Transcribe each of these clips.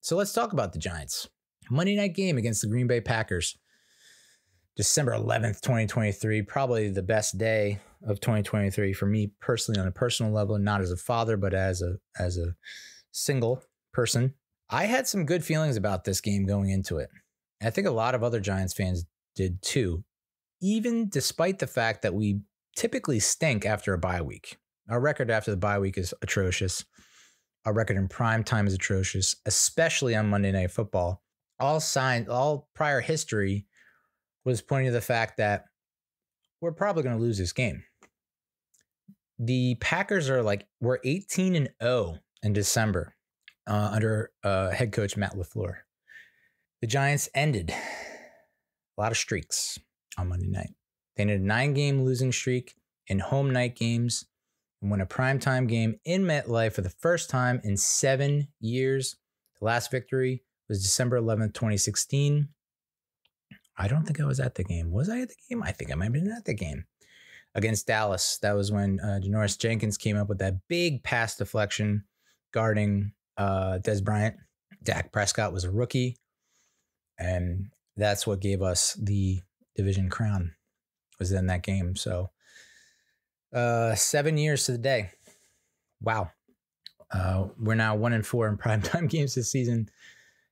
So let's talk about the Giants. Monday night game against the Green Bay Packers. December 11th, 2023, probably the best day of 2023 for me personally on a personal level, not as a father, but as a single person. I had some good feelings about this game going into it. I think a lot of other Giants fans did too, even despite the fact that we typically stink after a bye week. Our record after the bye week is atrocious. Our record in prime time is atrocious, especially on Monday Night Football. All prior history was pointing to the fact that we're probably going to lose this game. The Packers we're 18-0 in December under head coach Matt LaFleur. The Giants ended a lot of streaks on Monday night. They ended a 9-game losing streak in home night games and won a primetime game in MetLife for the first time in 7 years. The last victory was December 11th, 2016. I don't think I was at the game. Was I at the game? I think I might have been at the game against Dallas. That was when Janoris Jenkins came up with that big pass deflection guarding Des Bryant. Dak Prescott was a rookie, and that's what gave us the division crown, was in that game. So 7 years to the day. Wow. We're now 1-4 in primetime games this season.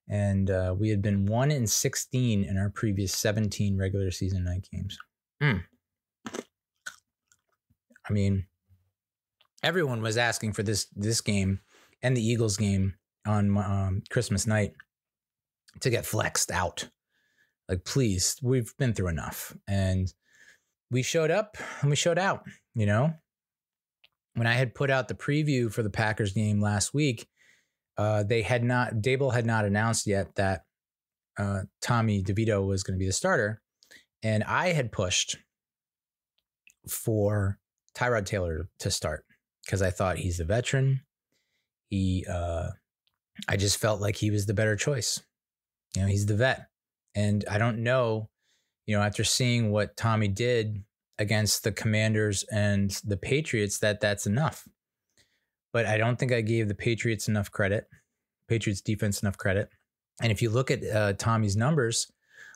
And we had been 1-16 in our previous 17 regular season night games. I mean, everyone was asking for this game and the Eagles game on Christmas night to get flexed out. Like, please, we've been through enough. And we showed up and we showed out, you know? When I had put out the preview for the Packers game last week, Dable had not announced yet that Tommy DeVito was going to be the starter. And I had pushed for Tyrod Taylor to start because I thought he's the veteran. I just felt like he was the better choice. You know, he's the vet. And I don't know, you know, after seeing what Tommy did against the Commanders and the Patriots, that's enough. But I don't think I gave the Patriots defense enough credit. And if you look at Tommy's numbers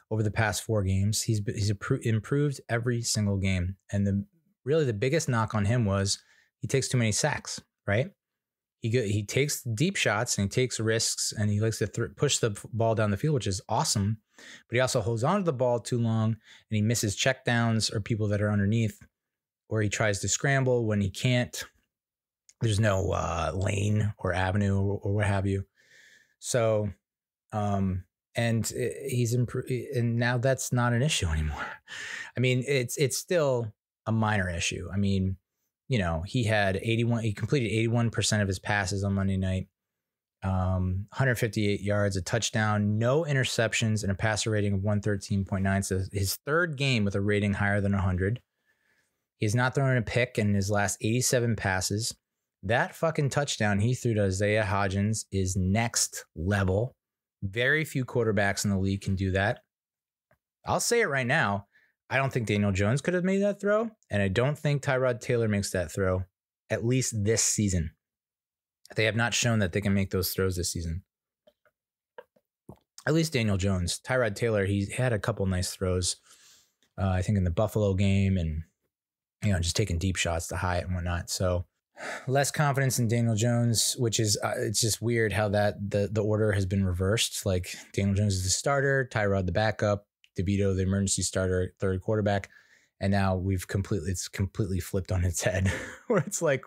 over the past 4 games, he's improved every single game. And really the biggest knock on him was he takes too many sacks, right? He takes deep shots and he takes risks and he likes to push the ball down the field, which is awesome. But he also holds on to the ball too long and he misses checkdowns or people that are underneath, or he tries to scramble when he can't. There's no lane or avenue or what have you. So, and he's improved, and now that's not an issue anymore. I mean, it's still a minor issue. I mean, you know, he completed 81% of his passes on Monday night, 158 yards, a touchdown, no interceptions, and a passer rating of 113.9. So his third game with a rating higher than 100. He has not thrown a pick in his last 87 passes. That fucking touchdown he threw to Isaiah Hodgins is next level. Very few quarterbacks in the league can do that. I'll say it right now. I don't think Daniel Jones could have made that throw. And I don't think Tyrod Taylor makes that throw, at least this season. They have not shown that they can make those throws this season. At least Daniel Jones. Tyrod Taylor, he had a couple nice throws, I think in the Buffalo game, and, you know, just taking deep shots to Hyatt and whatnot. So less confidence in Daniel Jones, which is, it's just weird how that the order has been reversed. Like Daniel Jones is the starter, Tyrod the backup, DeVito the emergency starter, third quarterback. And now it's completely flipped on its head where it's like,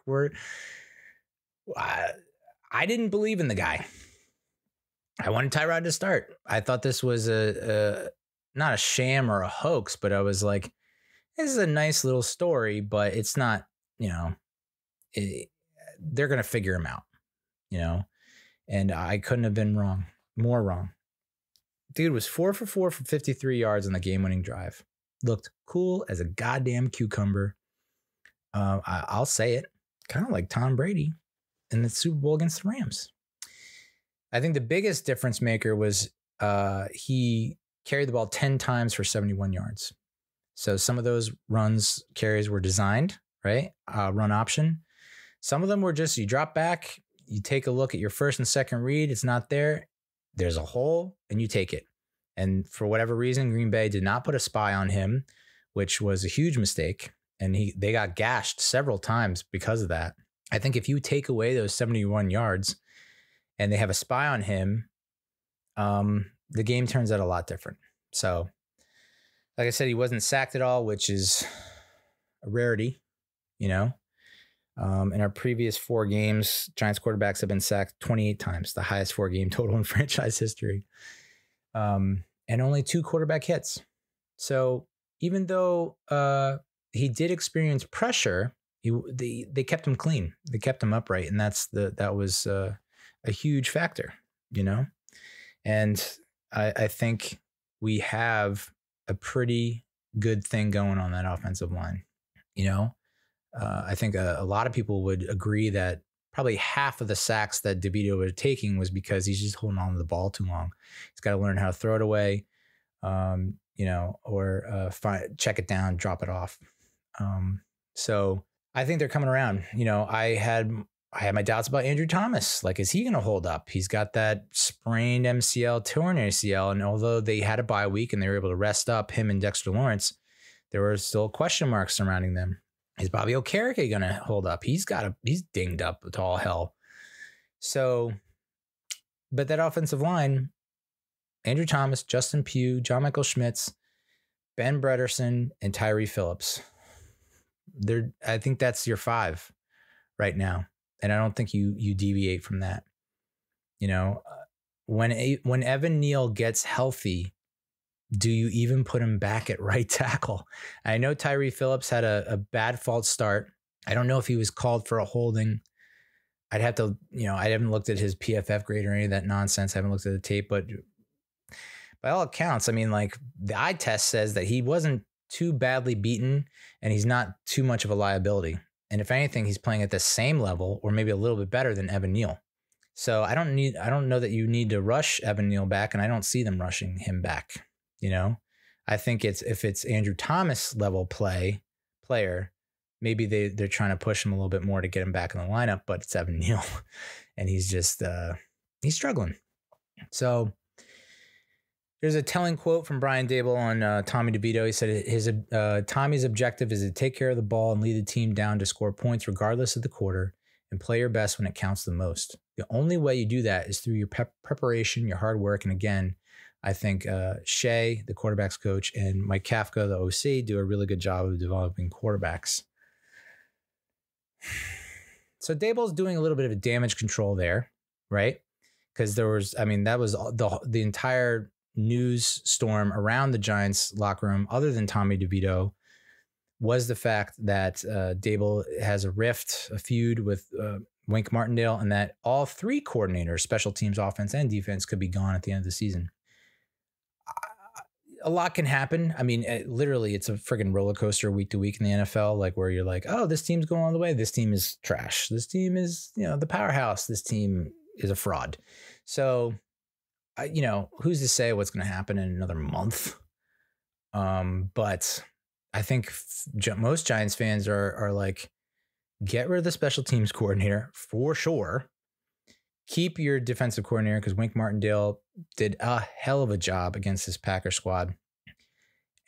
I didn't believe in the guy. I wanted Tyrod to start. I thought this was not a sham or a hoax, but I was like, this is a nice little story, but it's not, you know, they're going to figure him out, you know, and I couldn't have been more wrong. Dude was 4 for 4 for 53 yards on the game-winning drive. Looked cool as a goddamn cucumber. I'll say it, kind of like Tom Brady in the Super Bowl against the Rams. I think the biggest difference maker was he carried the ball 10 times for 71 yards. So some of those carries were designed, right? Run option. Some of them were just, you drop back, you take a look at your first and second read, it's not there. there's a hole and you take it. And for whatever reason, Green Bay did not put a spy on him, which was a huge mistake. And they got gashed several times because of that. I think if you take away those 71 yards and they have a spy on him, the game turns out a lot different. So, like I said, he wasn't sacked at all, which is a rarity, In our previous 4 games, Giants quarterbacks have been sacked 28 times, the highest 4-game total in franchise history. And only 2 quarterback hits. So even though he did experience pressure, they kept him clean. They kept him upright, and that was a huge factor, And I think we have a pretty good thing going on that offensive line. I think a lot of people would agree that probably half of the sacks that Devito was taking was because he's just holding on to the ball too long. He's got to learn how to throw it away, or check it down, drop it off. So I think they're coming around. I had my doubts about Andrew Thomas. Like, is he going to hold up? He's got that sprained MCL, torn ACL. And although they had a bye week and they were able to rest up him and Dexter Lawrence, there were still question marks surrounding them. Is Bobby Okereke going to hold up? He's dinged up to all hell. So, but that offensive line, Andrew Thomas, Justin Pugh, John Michael Schmitz, Ben Bredesen, and Tyree Phillips. I think that's your 5 right now. And I don't think you deviate from that. When Evan Neal gets healthy, do you even put him back at right tackle? I know Tyree Phillips had a bad false start. I don't know if he was called for a holding. I'd have to, I haven't looked at his PFF grade or any of that nonsense. I haven't looked at the tape, but by all accounts, the eye test says that he wasn't too badly beaten and he's not too much of a liability. And if anything, he's playing at the same level or maybe a little bit better than Evan Neal. So I don't know that you need to rush Evan Neal back, and I don't see them rushing him back. I think if it's Andrew Thomas level player, maybe they're trying to push him a little bit more to get him back in the lineup, but it's Evan Neal and he's just, he's struggling. So there's a telling quote from Brian Dable on Tommy DeVito. He said Tommy's objective is to take care of the ball and lead the team down to score points regardless of the quarter and play your best when it counts the most. The only way you do that is through your preparation, your hard work. And again, I think Shea, the quarterback's coach, and Mike Kafka, the OC, do a really good job of developing quarterbacks. So Dable's doing a little bit of a damage control there, right? Because that was the entire news storm around the Giants locker room, other than Tommy DeVito, was the fact that Dable has a feud with Wink Martindale, and that all 3 coordinators, special teams, offense, and defense, could be gone at the end of the season. A lot can happen. Literally, it's a friggin' roller coaster week to week in the NFL, like where you're like, oh, this team's going all the way. This team is trash. This team is, the powerhouse. This team is a fraud. So, who's to say what's going to happen in another month? But I think most Giants fans are like, get rid of the special teams coordinator for sure. Keep your defensive coordinator, because Wink Martindale did a hell of a job against this Packer squad.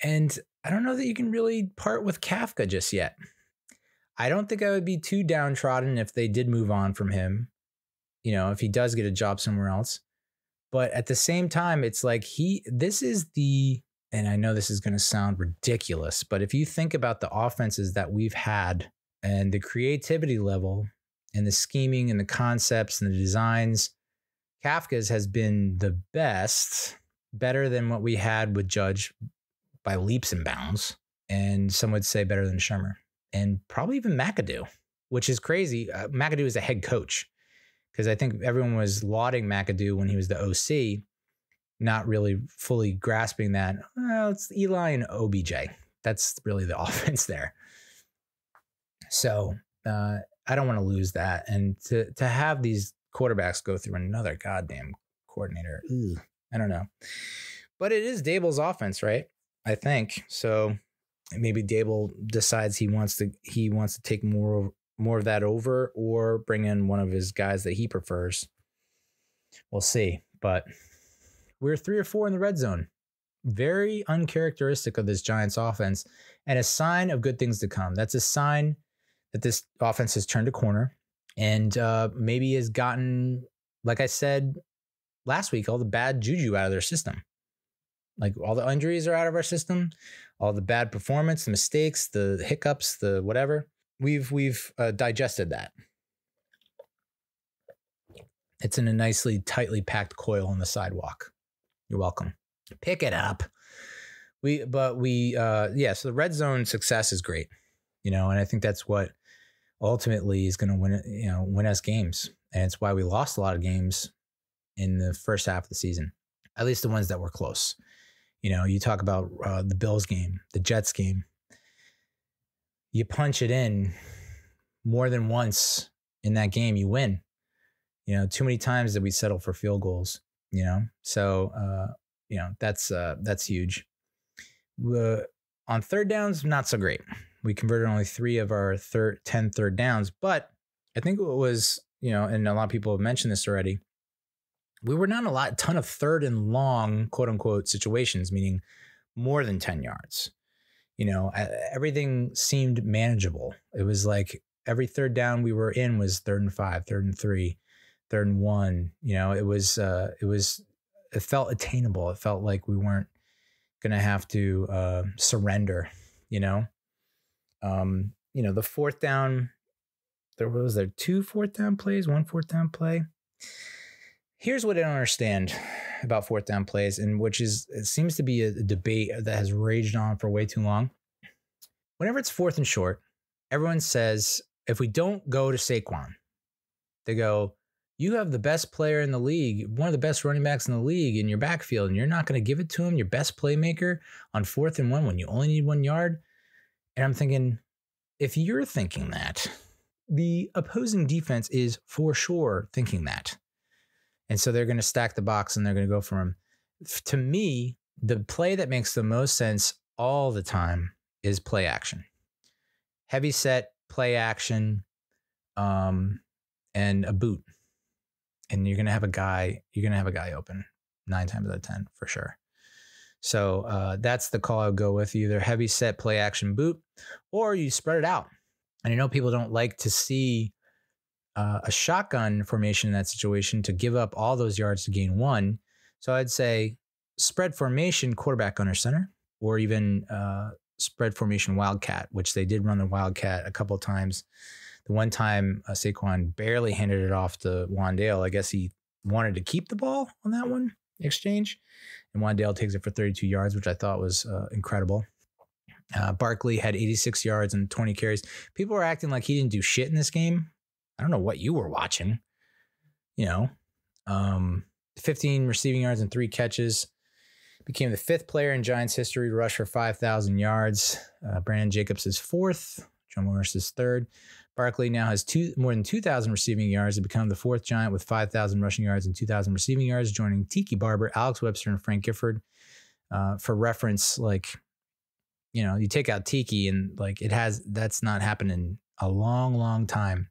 And I don't know that you can really part with Kafka just yet. I don't think I would be too downtrodden if they did move on from him, if he does get a job somewhere else. But at the same time, it's like and I know this is going to sound ridiculous, but if you think about the offenses that we've had and the creativity level and the scheming and the concepts and the designs, Kafka's has been the best, better than what we had with Judge by leaps and bounds. And some would say better than Shermer, and probably even McAdoo, which is crazy. McAdoo is a head coach, because I think everyone was lauding McAdoo when he was the OC, not really fully grasping that. Well, it's Eli and OBJ. That's really the offense there. So, I don't want to lose that. And to have these quarterbacks go through another goddamn coordinator, I don't know. But it is Dable's offense, right? I think. So maybe Dable decides he wants to take more of that over, or bring in one of his guys that he prefers. We'll see. But We're 3 or 4 in the red zone. Very uncharacteristic of this Giants offense, and a sign of good things to come. That's a sign that this offense has turned a corner and maybe has gotten, like I said last week, all the bad juju out of their system. Like all the injuries are out of our system, all the bad performance, the mistakes, the hiccups, the whatever. We've digested that. It's in a nicely tightly packed coil on the sidewalk. You're welcome. Pick it up. So the red zone success is great, and I think that's what ultimately is going to win us games. And it's why we lost a lot of games in the first half of the season, at least the ones that were close. You talk about the Bills game, the Jets game. You punch it in more than once in that game, you win. Too many times that we settle for field goals. So that's huge. On third downs, not so great. We converted only 3 of our 10 third downs, but I think it was, and a lot of people have mentioned this already. We were not a ton of third and long, quote unquote, situations, meaning more than 10 yards. Everything seemed manageable. It was like every third down we were in was 3rd and 5, 3rd and 3, 3rd and 1. It felt attainable. It felt like we weren't going to have to surrender, the fourth down, there was 2 fourth down plays, 1 fourth down play. Here's what I don't understand about fourth down plays, and it seems to be a debate that has raged on for way too long. Whenever it's 4th and short, everyone says, if we don't go to Saquon, they go, you have the best player in the league, one of the best running backs in the league in your backfield, and you're not going to give it to him, your best playmaker, on 4th and 1 when you only need 1 yard? And I'm thinking, if you're thinking that, the opposing defense is for sure thinking that. And so they're going to stack the box and they're going to go for him. To me, the play that makes the most sense all the time is play action. Heavy set, play action, and a boot. And you're going to have a guy open 9 times out of 10 for sure. So that's the call I would go with. Either heavy set, play action, boot, or you spread it out. And I know people don't like to see a shotgun formation in that situation to give up all those yards to gain 1. So I'd say spread formation, quarterback under center, or even spread formation wildcat, which they did run the wildcat a couple of times. The one time Saquon barely handed it off to Wan'Dale. I guess he wanted to keep the ball on that one exchange. And Wan'Dale takes it for 32 yards, which I thought was incredible. Barkley had 86 yards and 20 carries. People were acting like he didn't do shit in this game. I don't know what you were watching. 15 receiving yards and 3 catches. Became the 5th player in Giants history to rush for 5,000 yards. Brandon Jacobs is 4th. Joe Morris is 3rd. Barkley now has more than 2,000 receiving yards to become the 4th Giant with 5,000 rushing yards and 2,000 receiving yards, joining Tiki Barber, Alex Webster, and Frank Gifford. For reference, you take out Tiki and that's not happened in a long, long time.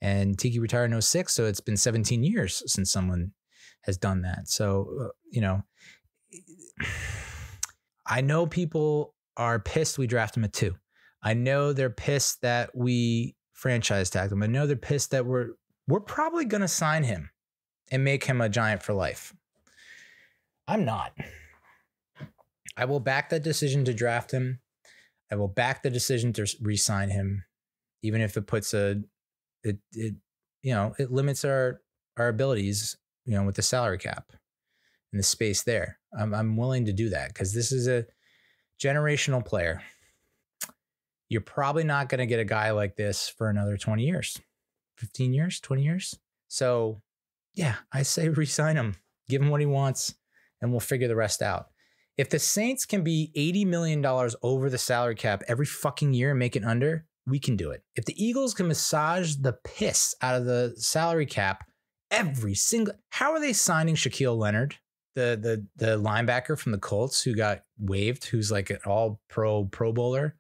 And Tiki retired in 06, so it's been 17 years since someone has done that. So, I know people are pissed we draft him at 2. I know they're pissed that we franchise tagged him. I know they're pissed that we're probably going to sign him and make him a Giant for life. I'm not. I will back that decision to draft him. I will back the decision to re-sign him, even if it puts it limits our abilities, with the salary cap and the space there. I'm willing to do that because this is a generational player. You're probably not going to get a guy like this for another 20 years, 15 years, 20 years. So yeah, I say re-sign him, give him what he wants, and we'll figure the rest out. If the Saints can be $80 million over the salary cap every fucking year and make it under, we can do it. If the Eagles can massage the piss out of the salary cap how are they signing Shaquille Leonard, the linebacker from the Colts who got waived, who's like an all pro bowler?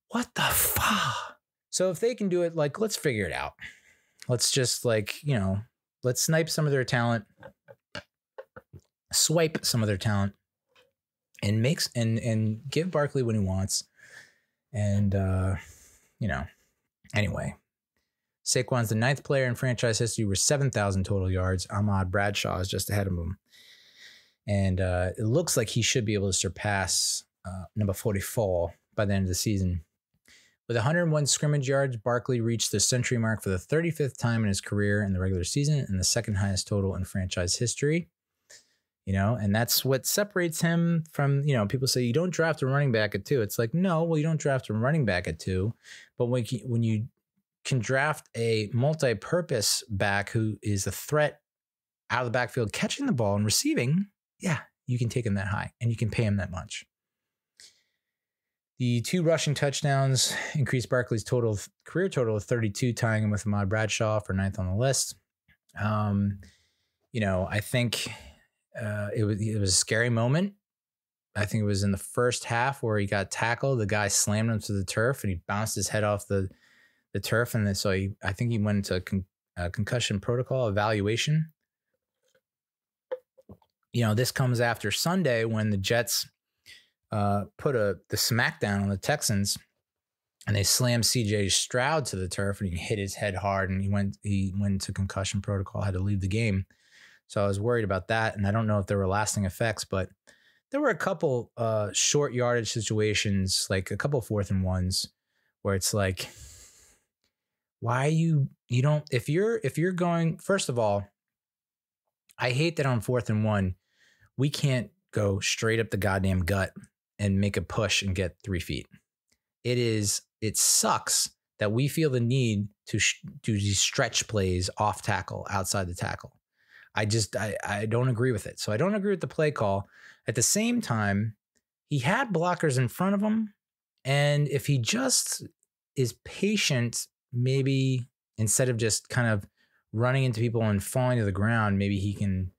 What the fuck? So if they can do it, let's figure it out. Let's just let's snipe some of their talent, swipe some of their talent and give Barkley what he wants. And, anyway, Saquon's the 9th player in franchise history with 7,000 total yards. Ahmad Bradshaw is just ahead of him. And it looks like he should be able to surpass number 44 by the end of the season. With 101 scrimmage yards, Barkley reached the century mark for the 35th time in his career in the regular season and the second highest total in franchise history. And that's what separates him from, people say you don't draft a running back at 2. It's like, no, well, you don't draft a running back at 2. But when you can draft a multi-purpose back who is a threat out of the backfield, catching the ball and receiving, yeah, you can take him that high and you can pay him that much. The 2 rushing touchdowns increased Barkley's career total of 32, tying him with Ahmad Bradshaw for 9th on the list. I think it was a scary moment. I think it was in the first half where he got tackled. The guy slammed him to the turf and he bounced his head off the turf. And then I think he went into concussion protocol evaluation. This comes after Sunday when the Jets put the smackdown on the Texans, and they slammed C.J. Stroud to the turf, and he hit his head hard, and he went into concussion protocol, had to leave the game. So I was worried about that, and I don't know if there were lasting effects, but there were a couple short yardage situations, like a couple 4th and 1s, where it's like, why you don't if you're going. First of all, I hate that on 4th and 1 we can't go straight up the goddamn gut and make a push and get 3 feet. It sucks that we feel the need to do these stretch plays off tackle, outside the tackle. I don't agree with it. So I don't agree with the play call. At the same time, he had blockers in front of him. And if he just is patient, maybe instead of just kind of running into people and falling to the ground, maybe he can,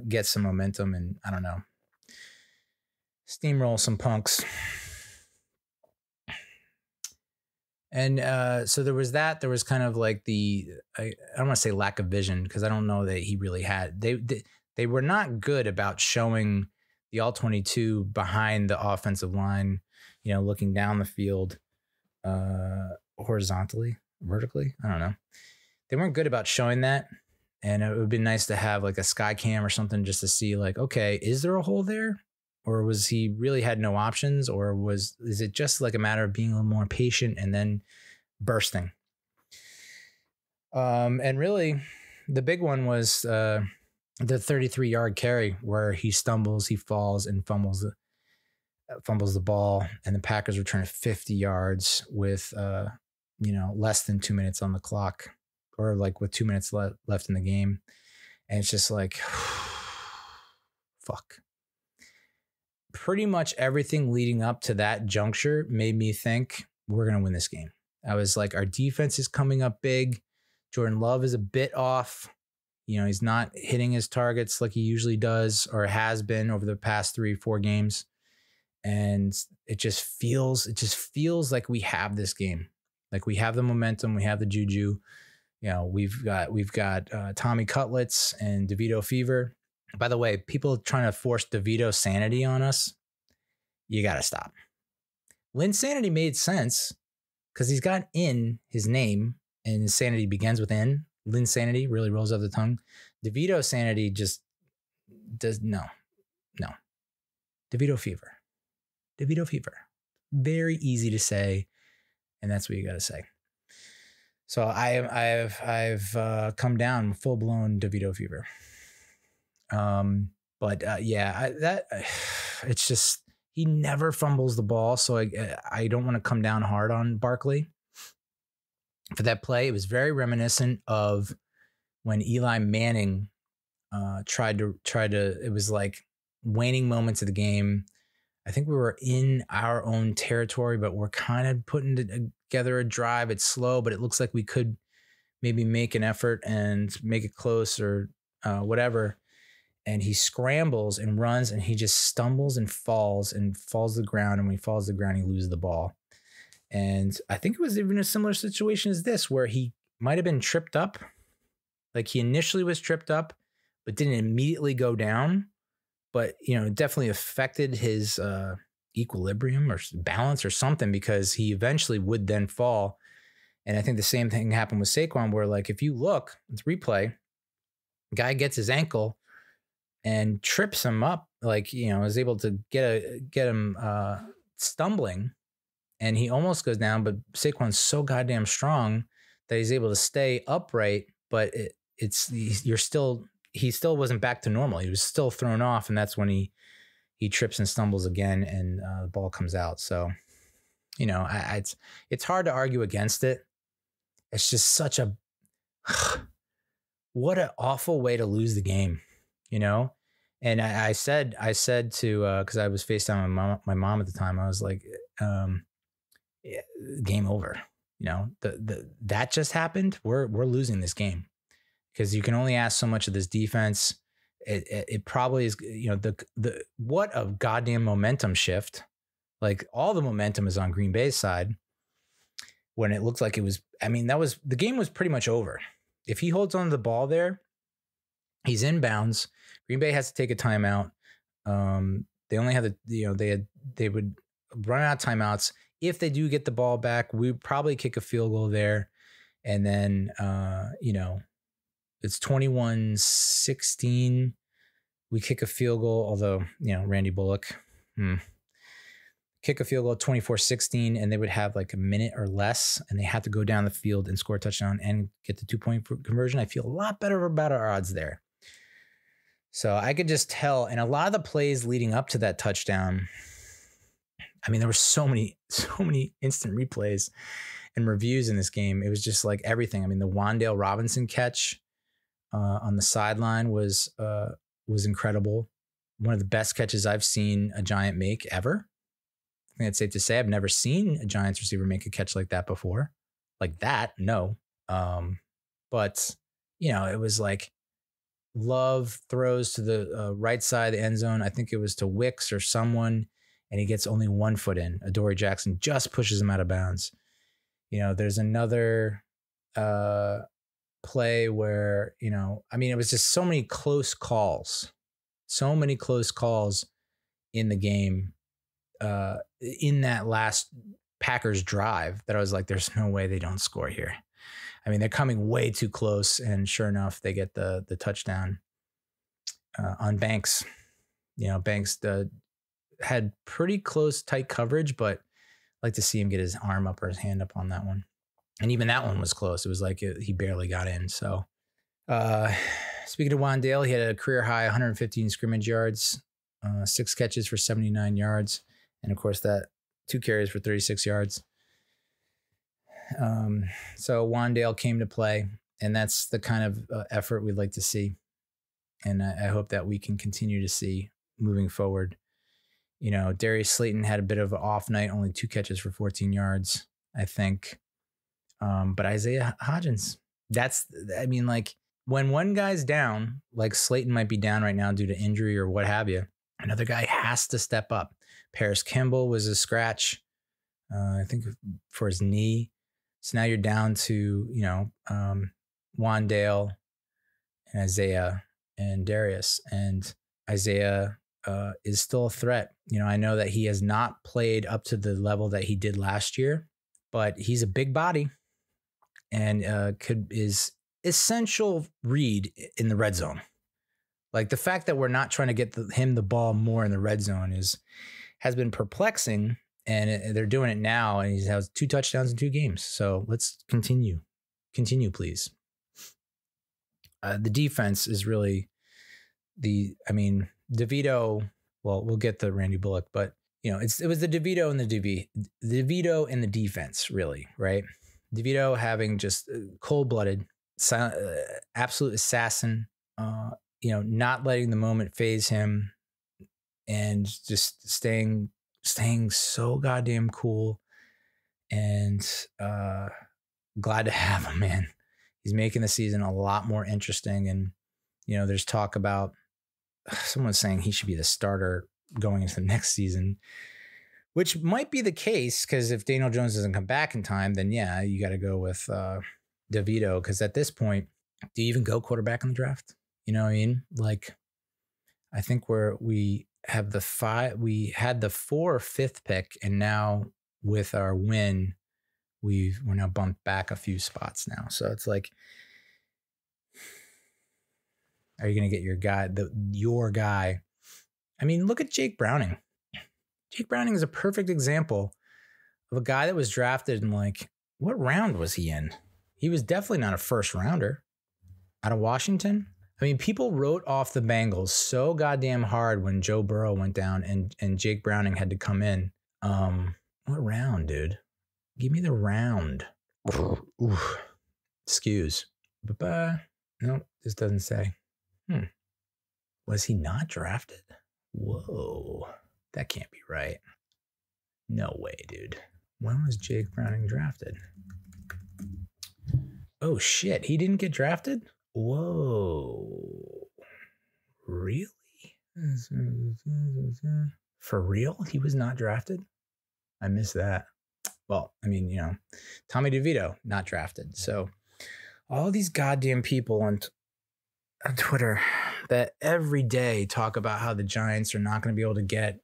get some momentum and, I don't know, steamroll some punks. And so there was that. There was kind of like I don't want to say lack of vision, because I don't know that he really had. They were not good about showing the all-22 behind the offensive line, looking down the field horizontally, vertically. I don't know. They weren't good about showing that. And it would be nice to have like a sky cam or something just to see like, okay, is there a hole there? Or was he really had no options? Or is it just like a matter of being a little more patient and then bursting? And really the big one was the 33-yard carry where he stumbles, he falls and fumbles the ball, and the Packers return 50 yards with less than 2 minutes on the clock, or like with 2 minutes left in the game. And it's just like, fuck. Pretty much everything leading up to that juncture made me think we're going to win this game. I was like, our defense is coming up big. Jordan Love is a bit off. He's not hitting his targets like he usually does or has been over the past 3-4 games. And it just feels like we have this game. Like we have the momentum, we have the juju. We've got Tommy Cutlets and Devito fever. By the way, people trying to force Devito sanity on us, you got to stop. Lynch sanity made sense because he's got in his name and his sanity begins with N. Lynch sanity really rolls off the tongue. Devito sanity just does no. Devito fever. Very easy to say, and that's what you got to say. So I've come down full blown Devito fever. It's just, he never fumbles the ball. So I don't want to come down hard on Barkley for that play. It was very reminiscent of when Eli Manning tried to, it was like waning moments of the game. I think we were in our own territory, but we're kind of putting together a drive. It's slow, but it looks like we could maybe make an effort and make it close or whatever. And he scrambles and runs and he just stumbles and falls to the ground. And when he falls to the ground, he loses the ball. And I think it was even a similar situation as this, where he might have been tripped up. Like he initially was tripped up, but didn't immediately go down. But, it definitely affected his equilibrium or balance or something, because he eventually would then fall. And I think the same thing happened with Saquon, where like, if you look, it's replay, guy gets his ankle and trips him up, like, is able to get him stumbling, and he almost goes down, but Saquon's so goddamn strong that he's able to stay upright, but he still wasn't back to normal. He was still thrown off, and that's when he trips and stumbles again, and the ball comes out. So, it's hard to argue against it. It's just such a what an awful way to lose the game, And I said to because I was FaceTiming my mom at the time. I was like, yeah, game over. That just happened. We're losing this game, because you can only ask so much of this defense. It probably is, the what a goddamn momentum shift. Like, all the momentum is on Green Bay's side when it looked like it was. I mean, the game was pretty much over. If he holds on to the ball there, he's in bounds. Green Bay has to take a timeout. They only have they would run out of timeouts. If they do get the ball back, we probably kick a field goal there. And then, it's 21-16. We kick a field goal, although, Randy Bullock, kick a field goal 24-16, and they would have like a minute or less, and they have to go down the field and score a touchdown and get the 2-point conversion. I feel a lot better about our odds there. So I could just tell, and a lot of the plays leading up to that touchdown, I mean, there were so many instant replays and reviews in this game. It was just like everything. I mean, the Wan'Dale Robinson catch on the sideline was incredible. One of the best catches I've seen a Giant make ever. I think it's safe to say I've never seen a Giants receiver make a catch like that before. Like that, no. But, it was like Love throws to the right side of the end zone. I think it was to Wicks or someone, and he gets only 1 foot in. Adoree Jackson just pushes him out of bounds. There's another play where, it was just so many close calls in the game, in that last Packers drive, that I was like, there's no way they don't score here. I mean, they're coming way too close, and sure enough, they get the touchdown on Banks. Banks had pretty close, tight coverage, but I'd like to see him get his arm up or his hand up on that one. And even that one was close. It was like he barely got in. So speaking of Wan'Dale, he had a career high 115 scrimmage yards, 6 catches for 79 yards. And of course, that 2 carries for 36 yards. So Wan'Dale came to play, and that's the kind of effort we'd like to see. And I hope that we can continue to see moving forward. Darius Slayton had a bit of an off night, only 2 catches for 14 yards, I think. But Isaiah Hodgins, when one guy's down, like Slayton might be down right now due to injury or what have you, another guy has to step up. Paris Kimball was a scratch, I think, for his knee. So now you're down to, Wan'Dale and Isaiah and Darius. And Isaiah is still a threat. I know that he has not played up to the level that he did last year, but he's a big body and is essential read in the red zone. Like, the fact that we're not trying to get him the ball more in the red zone has been perplexing. And they're doing it now, and he has 2 touchdowns in 2 games. So let's continue. Continue, please. The defense is really DeVito. Well, we'll get to Randy Bullock, but it was the DeVito and the DeVito and the defense, really, right? DeVito having just cold-blooded, absolute assassin, not letting the moment phase him, and just staying so goddamn cool, and glad to have him, man. He's making the season a lot more interesting. And, there's talk about someone saying he should be the starter going into the next season, which might be the case, because if Daniel Jones doesn't come back in time, then yeah, you got to go with DeVito. Because at this point, do you even go quarterback in the draft? You know what I mean? Like, I think we had the 4th or 5th pick, and now with our win, we're now bumped back a few spots now. So it's like, are you going to get your guy? I mean, look at Jake Browning. Jake Browning is a perfect example of a guy that was drafted in, like, what round was he in? He was definitely not a first rounder out of Washington. I mean, people wrote off the Bengals so goddamn hard when Joe Burrow went down and Jake Browning had to come in. What round, dude? Give me the round. Oof. Excuse. No, this doesn't say. Was he not drafted? Whoa. That can't be right. No way, dude. When was Jake Browning drafted? Oh, shit. He didn't get drafted? Whoa. Really? For real? He was not drafted? I missed that. Well, I mean, Tommy DeVito, not drafted. So all these goddamn people on Twitter that every day talk about how the Giants are not going to be able to get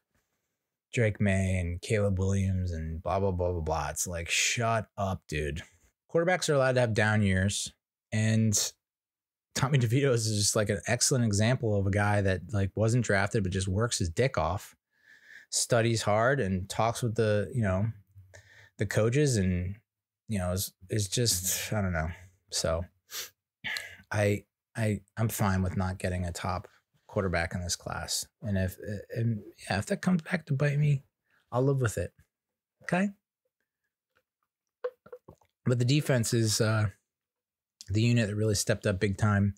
Drake May and Caleb Williams and blah, blah, blah, blah, blah. It's like, shut up, dude. Quarterbacks are allowed to have down years. And Tommy DeVito is just like an excellent example of a guy that like wasn't drafted, but just works his dick off, studies hard and talks with the coaches and, is just, I don't know. So I'm fine with not getting a top quarterback in this class. And if that comes back to bite me, I'll live with it. Okay. But the defense is the unit that really stepped up big time.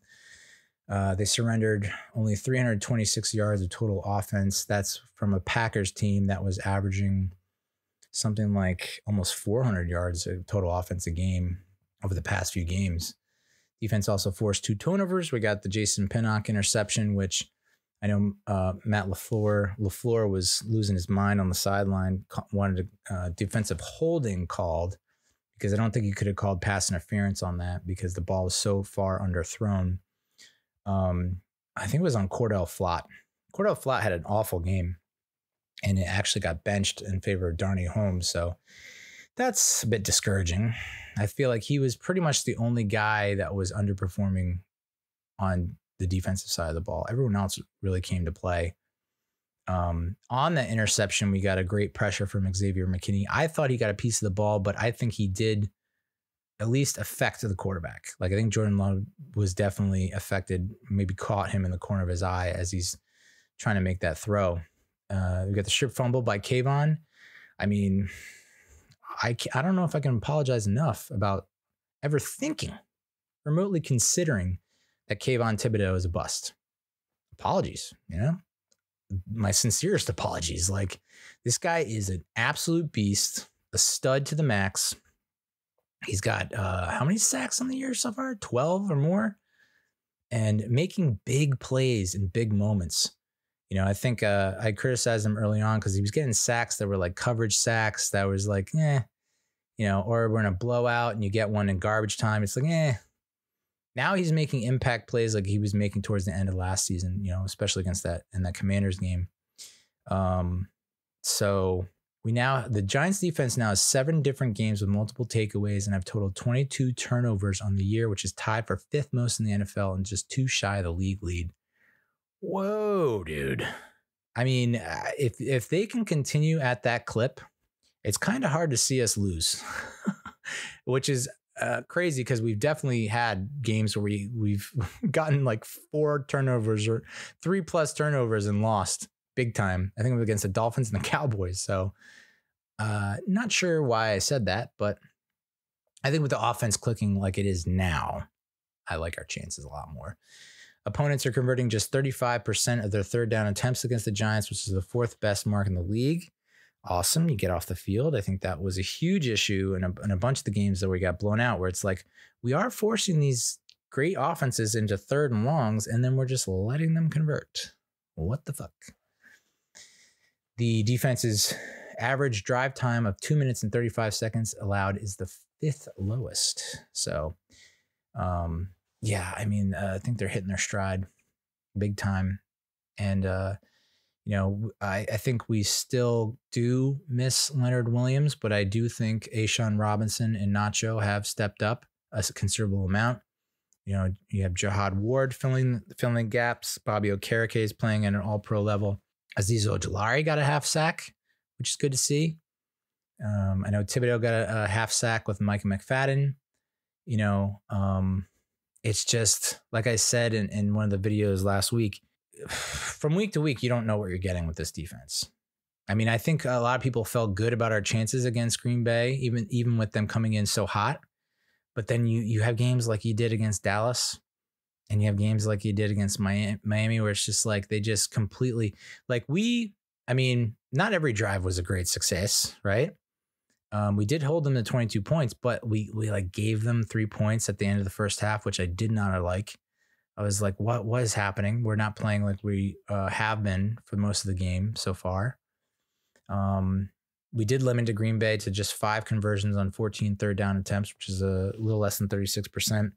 They surrendered only 326 yards of total offense. That's from a Packers team that was averaging something like almost 400 yards of total offense a game over the past few games. Defense also forced 2 turnovers. We got the Jason Pinnock interception, which I know Matt LaFleur was losing his mind on the sideline, wanted a defensive holding called because I don't think he could have called pass interference on that because the ball was so far underthrown. I think it was on Cordell Flott. Cordell Flott had an awful game, and it actually got benched in favor of Darnay Holmes. So that's a bit discouraging. I feel like he was pretty much the only guy that was underperforming on the defensive side of the ball. Everyone else really came to play. On the interception, we got a great pressure from Xavier McKinney. I thought he got a piece of the ball, but I think he did at least affect the quarterback. Like I think Jordan Love was definitely affected, maybe caught him in the corner of his eye as he's trying to make that throw. We got the strip fumble by Kayvon. I mean, I don't know if I can apologize enough about ever thinking, remotely considering that Kayvon Thibodeau is a bust. Apologies, my sincerest apologies. Like this guy is an absolute beast, a stud to the max. He's got how many sacks on the year so far? 12 or more, and making big plays in big moments. I think I criticized him early on because he was getting sacks that were like coverage sacks that was like, or we're in a blowout and you get one in garbage time. It's like, Now he's making impact plays like he was making towards the end of last season, especially against that Commanders game. So the Giants defense now has 7 different games with multiple takeaways and have totaled 22 turnovers on the year, which is tied for 5th most in the NFL and just 2 shy of the league lead. Whoa, dude. I mean, if they can continue at that clip, it's kind of hard to see us lose, which is crazy because we've definitely had games where we've gotten like 4 turnovers or 3+ turnovers and lost big time. I think it was against the Dolphins and the Cowboys. So not sure why I said that, but I think with the offense clicking like it is now, I like our chances a lot more. Opponents are converting just 35% of their third down attempts against the Giants, which is the 4th best mark in the league. Awesome. You get off the field. I think that was a huge issue in a bunch of the games that we got blown out, where it's like we are forcing these great offenses into 3rd and longs, and then we're just letting them convert. What the fuck? The defense's average drive time of 2 minutes and 35 seconds allowed is the 5th lowest. So, yeah, I mean, I think they're hitting their stride big time. And, I think we still do miss Leonard Williams, but I do think Ashawn Robinson and Nacho have stepped up a considerable amount. You have Jihad Ward filling gaps. Bobby Okereke is playing at an all-pro level. Azeez Ojulari got a half sack, which is good to see. I know Thibodeau got a half sack with Micah McFadden. It's just, like I said in one of the videos last week, from week to week, you don't know what you're getting with this defense. I mean, I think a lot of people felt good about our chances against Green Bay, even with them coming in so hot. But then you have games like you did against Dallas, and you have games like you did against Miami, where it's just like they just completely not every drive was a great success, right? We did hold them to 22 points, but we like gave them 3 points at the end of the first half, which I did not like. I was like, what is happening? We're not playing like we have been for most of the game so far. We did limit to Green Bay to just 5 conversions on 14 third down attempts, which is a little less than 36%.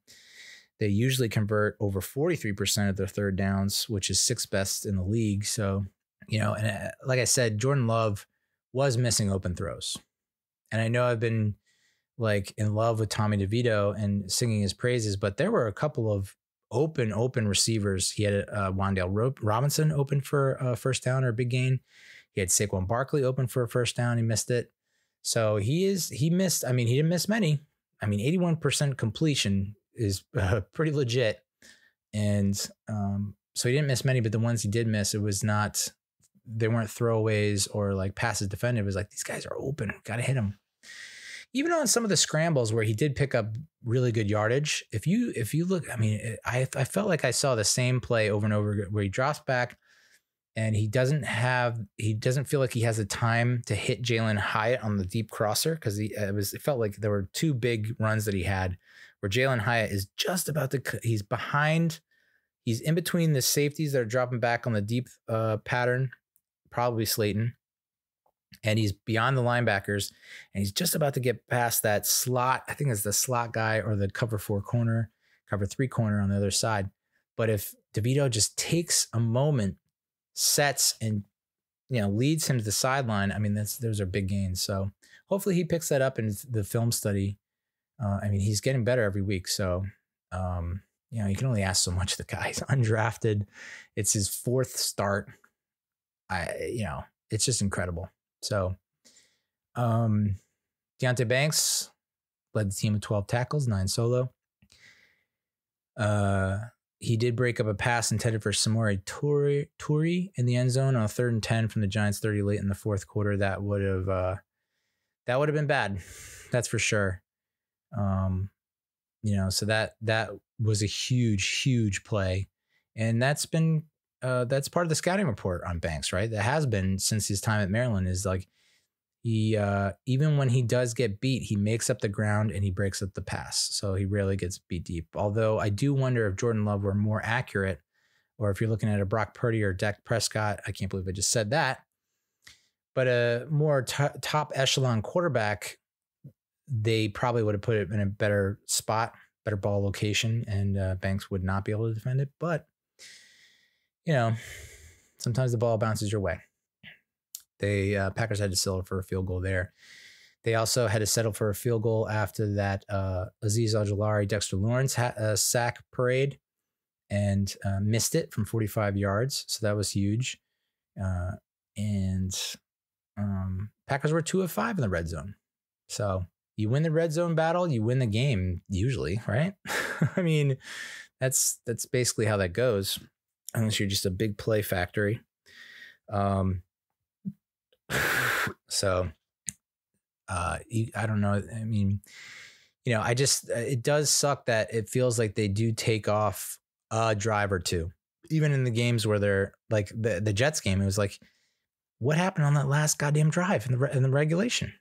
They usually convert over 43% of their third downs, which is 6th best in the league. So, and like I said, Jordan Love was missing open throws. And I know I've been like in love with Tommy DeVito and singing his praises, but there were a couple of open receivers. He had Wan'Dale Robinson open for a first down or a big gain. He had Saquon Barkley open for a first down. He missed it. So he missed. I mean, he didn't miss many. I mean, 81% completion is pretty legit. And so he didn't miss many, but the ones he did miss, they weren't throwaways or like passes defended. It was like, these guys are open. Got to hit them. Even on some of the scrambles where he did pick up really good yardage, if you look, I mean, I felt like I saw the same play over and over where he drops back and he doesn't feel like he has the time to hit Jalen Hyatt on the deep crosser, because it felt like there were 2 big runs that he had where Jalen Hyatt is just about to, he's in between the safeties that are dropping back on the deep pattern, probably Slayton. And he's beyond the linebackers, and he's just about to get past that slot. I think it's the slot guy or the cover 3 corner on the other side. But if DeVito just takes a moment, sets, and leads him to the sideline, I mean, those are big gains. So hopefully he picks that up in the film study. I mean, he's getting better every week. So you can only ask so much of the guy. He's undrafted. It's his 4th start. It's just incredible. So, Deonte Banks led the team with 12 tackles, 9 solo. He did break up a pass intended for Samori Toure in the end zone on a 3rd and 10 from the Giants 30 late in the 4th quarter. That would have been bad. That's for sure. So that was a huge play, and that's part of the scouting report on Banks, right? That has been since his time at Maryland, is like he, even when he does get beat, he makes up the ground and he breaks up the pass. So he rarely gets beat deep. Although I do wonder if Jordan Love were more accurate, or if you're looking at a Brock Purdy or Dak Prescott, I can't believe I just said that, but a more top echelon quarterback, they probably would have put it in a better spot, better ball location, and Banks would not be able to defend it. But sometimes the ball bounces your way. The Packers had to settle for a field goal there. They also had to settle for a field goal after that Azeez Ojulari, Dexter Lawrence sack parade, and missed it from 45 yards. So that was huge. Packers were 2 of 5 in the red zone. So you win the red zone battle, you win the game usually, right? I mean, that's basically how that goes, unless you're just a big play factory. I don't know. I mean, it does suck that it feels like they do take off a drive or two, even in the games where they're like the Jets game. It was like, what happened on that last goddamn drive in the regulation?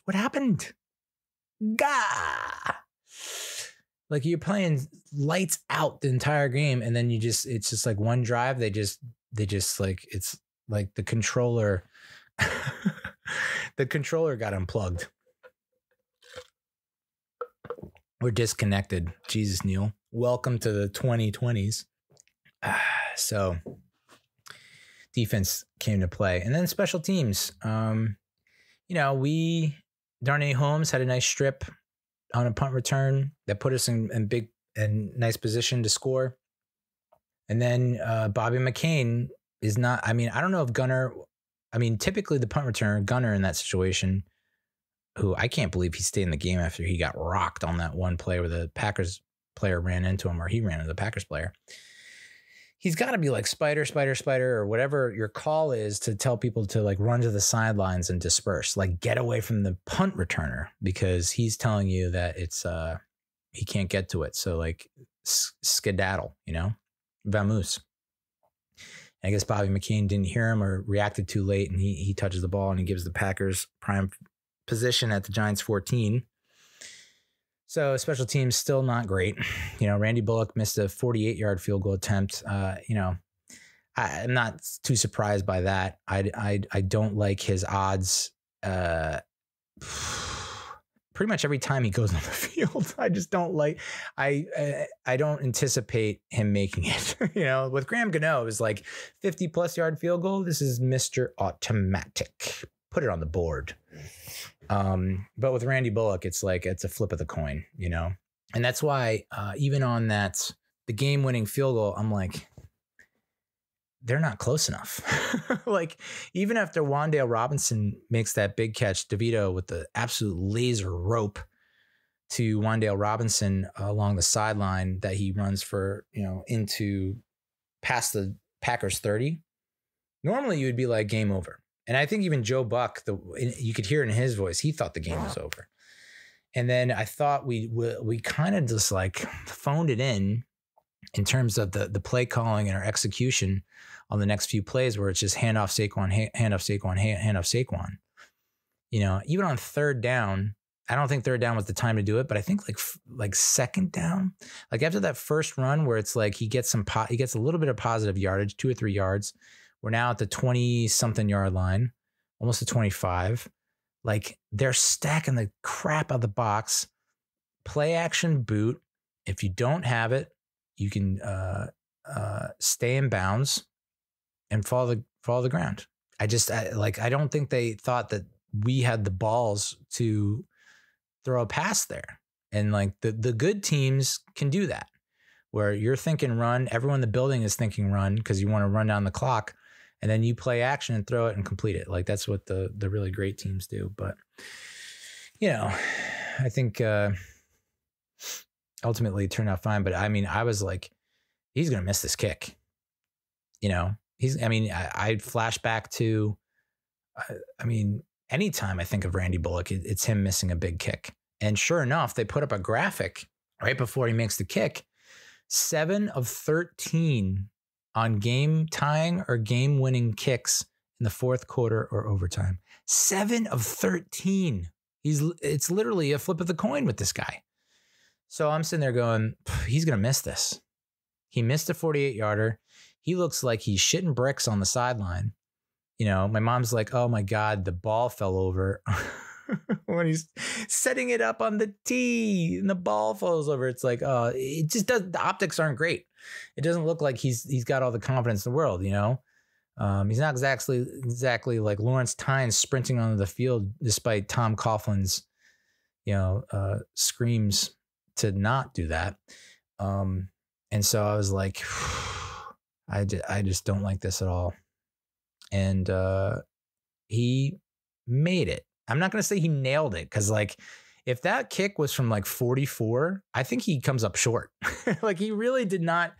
What happened? Gah! Like, you're playing lights out the entire game, and then it's just like one drive. They just like, it's like the controller, the controller got unplugged or disconnected. Jesus, Neil. welcome to the 2020s. So defense came to play. And then special teams. Darnay Holmes had a nice strip on a punt return that put us in big and nice position to score. And then Bobby McCain is not, I don't know if Gunner, typically the punt returner, Gunner in that situation, who I can't believe he stayed in the game after he got rocked on that one play where the Packers player ran into him, or he ran into the Packers player. He's got to be like spider, or whatever your call is to tell people to like run to the sidelines and disperse, like get away from the punt returner, because he's telling you that it's he can't get to it. So like skedaddle, vamoose. I guess Bobby McCain didn't hear him or reacted too late, and he touches the ball and he gives the Packers prime position at the Giants 14. So special teams still not great. Randy Bullock missed a 48-yard field goal attempt. I'm not too surprised by that. I don't like his odds. Pretty much every time he goes on the field, I just don't like. I don't anticipate him making it. With Graham Gano, it was like 50+ yard field goal. This is Mr. Automatic. Put it on the board. But with Randy Bullock, it's like it's a flip of the coin, and that's why even on the game-winning field goal, I'm like, they're not close enough. Like even after Wan'Dale Robinson makes that big catch, DeVito with the absolute laser rope to Wan'Dale Robinson along the sideline that he runs for, into past the Packers 30. Normally you would be like game over. And I think even Joe Buck, you could hear in his voice, he thought the game was over. And then I thought we kind of just like phoned it in terms of the play calling and our execution on the next few plays, where it's just handoff Saquon, handoff Saquon. Even on third down, I don't think third down was the time to do it, but I think like second down, like after that first run where it's like he gets a little bit of positive yardage, 2 or 3 yards. We're now at the 20-something yard line, almost the 25. Like they're stacking the crap out of the box. Play action boot. If you don't have it, you can stay in bounds and fall the ground. I don't think they thought that we had the balls to throw a pass there. And like the good teams can do that, where you're thinking run, everyone in the building is thinking run because you want to run down the clock. And then you play action and throw it and complete it. Like that's what the really great teams do. But, I think ultimately it turned out fine. But I was like, he's going to miss this kick. I flash back to, anytime I think of Randy Bullock, it's him missing a big kick. And sure enough, they put up a graphic right before he makes the kick. 7 of 13 on game tying or game winning kicks in the fourth quarter or overtime. 7 of 13. It's literally a flip of the coin with this guy. So I'm sitting there going, he's going to miss this. He missed a 48-yarder. He looks like he's shitting bricks on the sideline. My mom's like, oh my God, the ball fell over. When he's setting it up on the tee and the ball falls over, it's like, it just does. The optics aren't great. It doesn't look like he's got all the confidence in the world, He's not exactly like Lawrence Tynes sprinting onto the field despite Tom Coughlin's, screams to not do that. And so I was like, I just don't like this at all. And he made it. I'm not going to say he nailed it, because like if that kick was from like 44, I think he comes up short. Like he really did not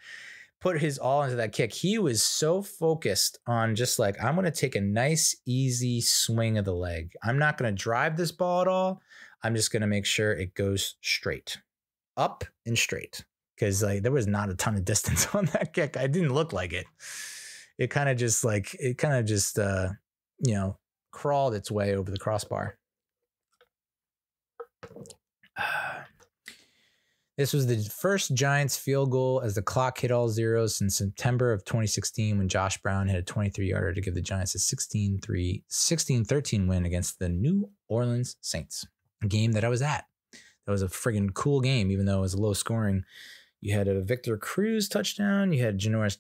put his all into that kick. He was so focused on just like, I'm going to take a nice, easy swing of the leg. I'm not going to drive this ball at all. I'm just going to make sure it goes straight, up and straight. Because like there was not a ton of distance on that kick. I didn't look like it. It kind of just crawled its way over the crossbar. This was the first Giants field goal as the clock hit all zeros since September of 2016, when Josh Brown hit a 23-yarder to give the Giants a 16-13 win against the New Orleans Saints, a game that I was at. That was a friggin' cool game, even though it was low scoring. You had a Victor Cruz touchdown. You had Janoris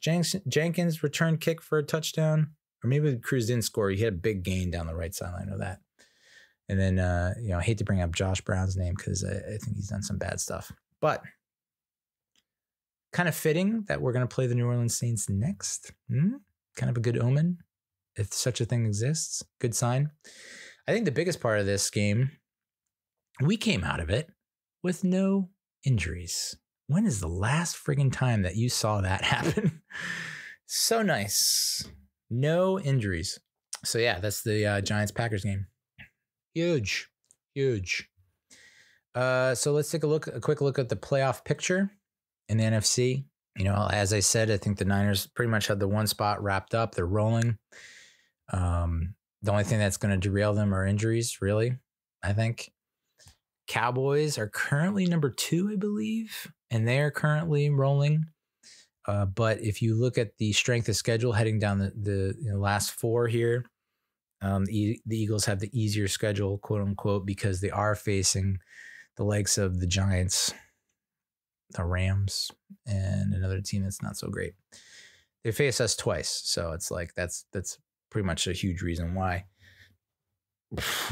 Jenkins return kick for a touchdown. Or maybe Cruz didn't score. He had a big gain down the right sideline. I know that. And then, I hate to bring up Josh Brown's name because I think he's done some bad stuff. But kind of fitting that we're going to play the New Orleans Saints next. Kind of a good omen, if such a thing exists. Good sign. I think the biggest part of this game, we came out of it with no injuries. When is the last friggin' time that you saw that happen? So nice. No injuries. So yeah, that's the Giants-Packers game. Huge. So let's take a quick look at the playoff picture in the NFC. As I said, I think the Niners pretty much had the one spot wrapped up. They're rolling. The only thing that's going to derail them are injuries, really, I think. Cowboys are currently number 2, I believe, and they are currently rolling. But if you look at the strength of schedule heading down the last 4 here, the Eagles have the easier schedule, quote unquote, because they are facing the likes of the Giants, the Rams, and another team that's not so great. They face us twice, so it's like that's pretty much a huge reason why.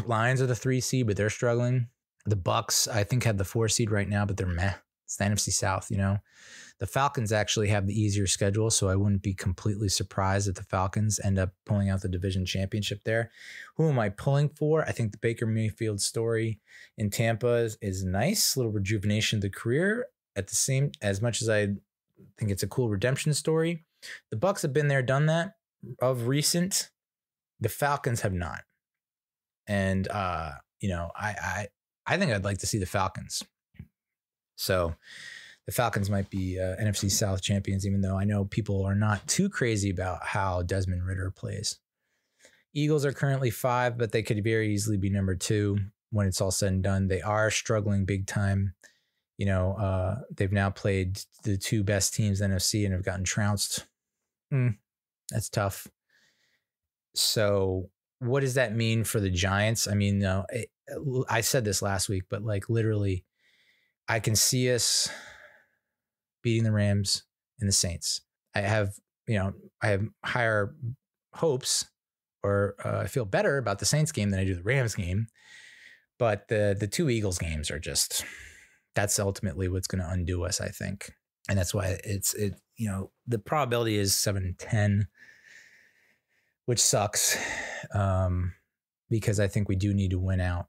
Lions are the 3 seed, but they're struggling. The Bucks, I think, have the 4 seed right now, but they're meh. It's the NFC South, The Falcons actually have the easier schedule, so I wouldn't be completely surprised if the Falcons end up pulling out the division championship there. Who am I pulling for? I think the Baker Mayfield story in Tampa is nice, little rejuvenation of the career. At the same, as much as I think it's a cool redemption story, the Bucks have been there, done that of recent. The Falcons have not, and I think I'd like to see the Falcons. So the Falcons might be NFC South champions, even though I know people are not too crazy about how Desmond Ridder plays. Eagles are currently 5, but they could very easily be number 2 when it's all said and done. They are struggling big time. They've now played the 2 best teams in the NFC and have gotten trounced. That's tough. So what does that mean for the Giants? I mean, I said this last week, but like literally, I can see us beating the Rams and the Saints. I have higher hopes, or I feel better about the Saints game than I do the Rams game. But the 2 Eagles games are just, that's ultimately what's going to undo us, I think. And that's why the probability is 7-10, which sucks, because I think we do need to win out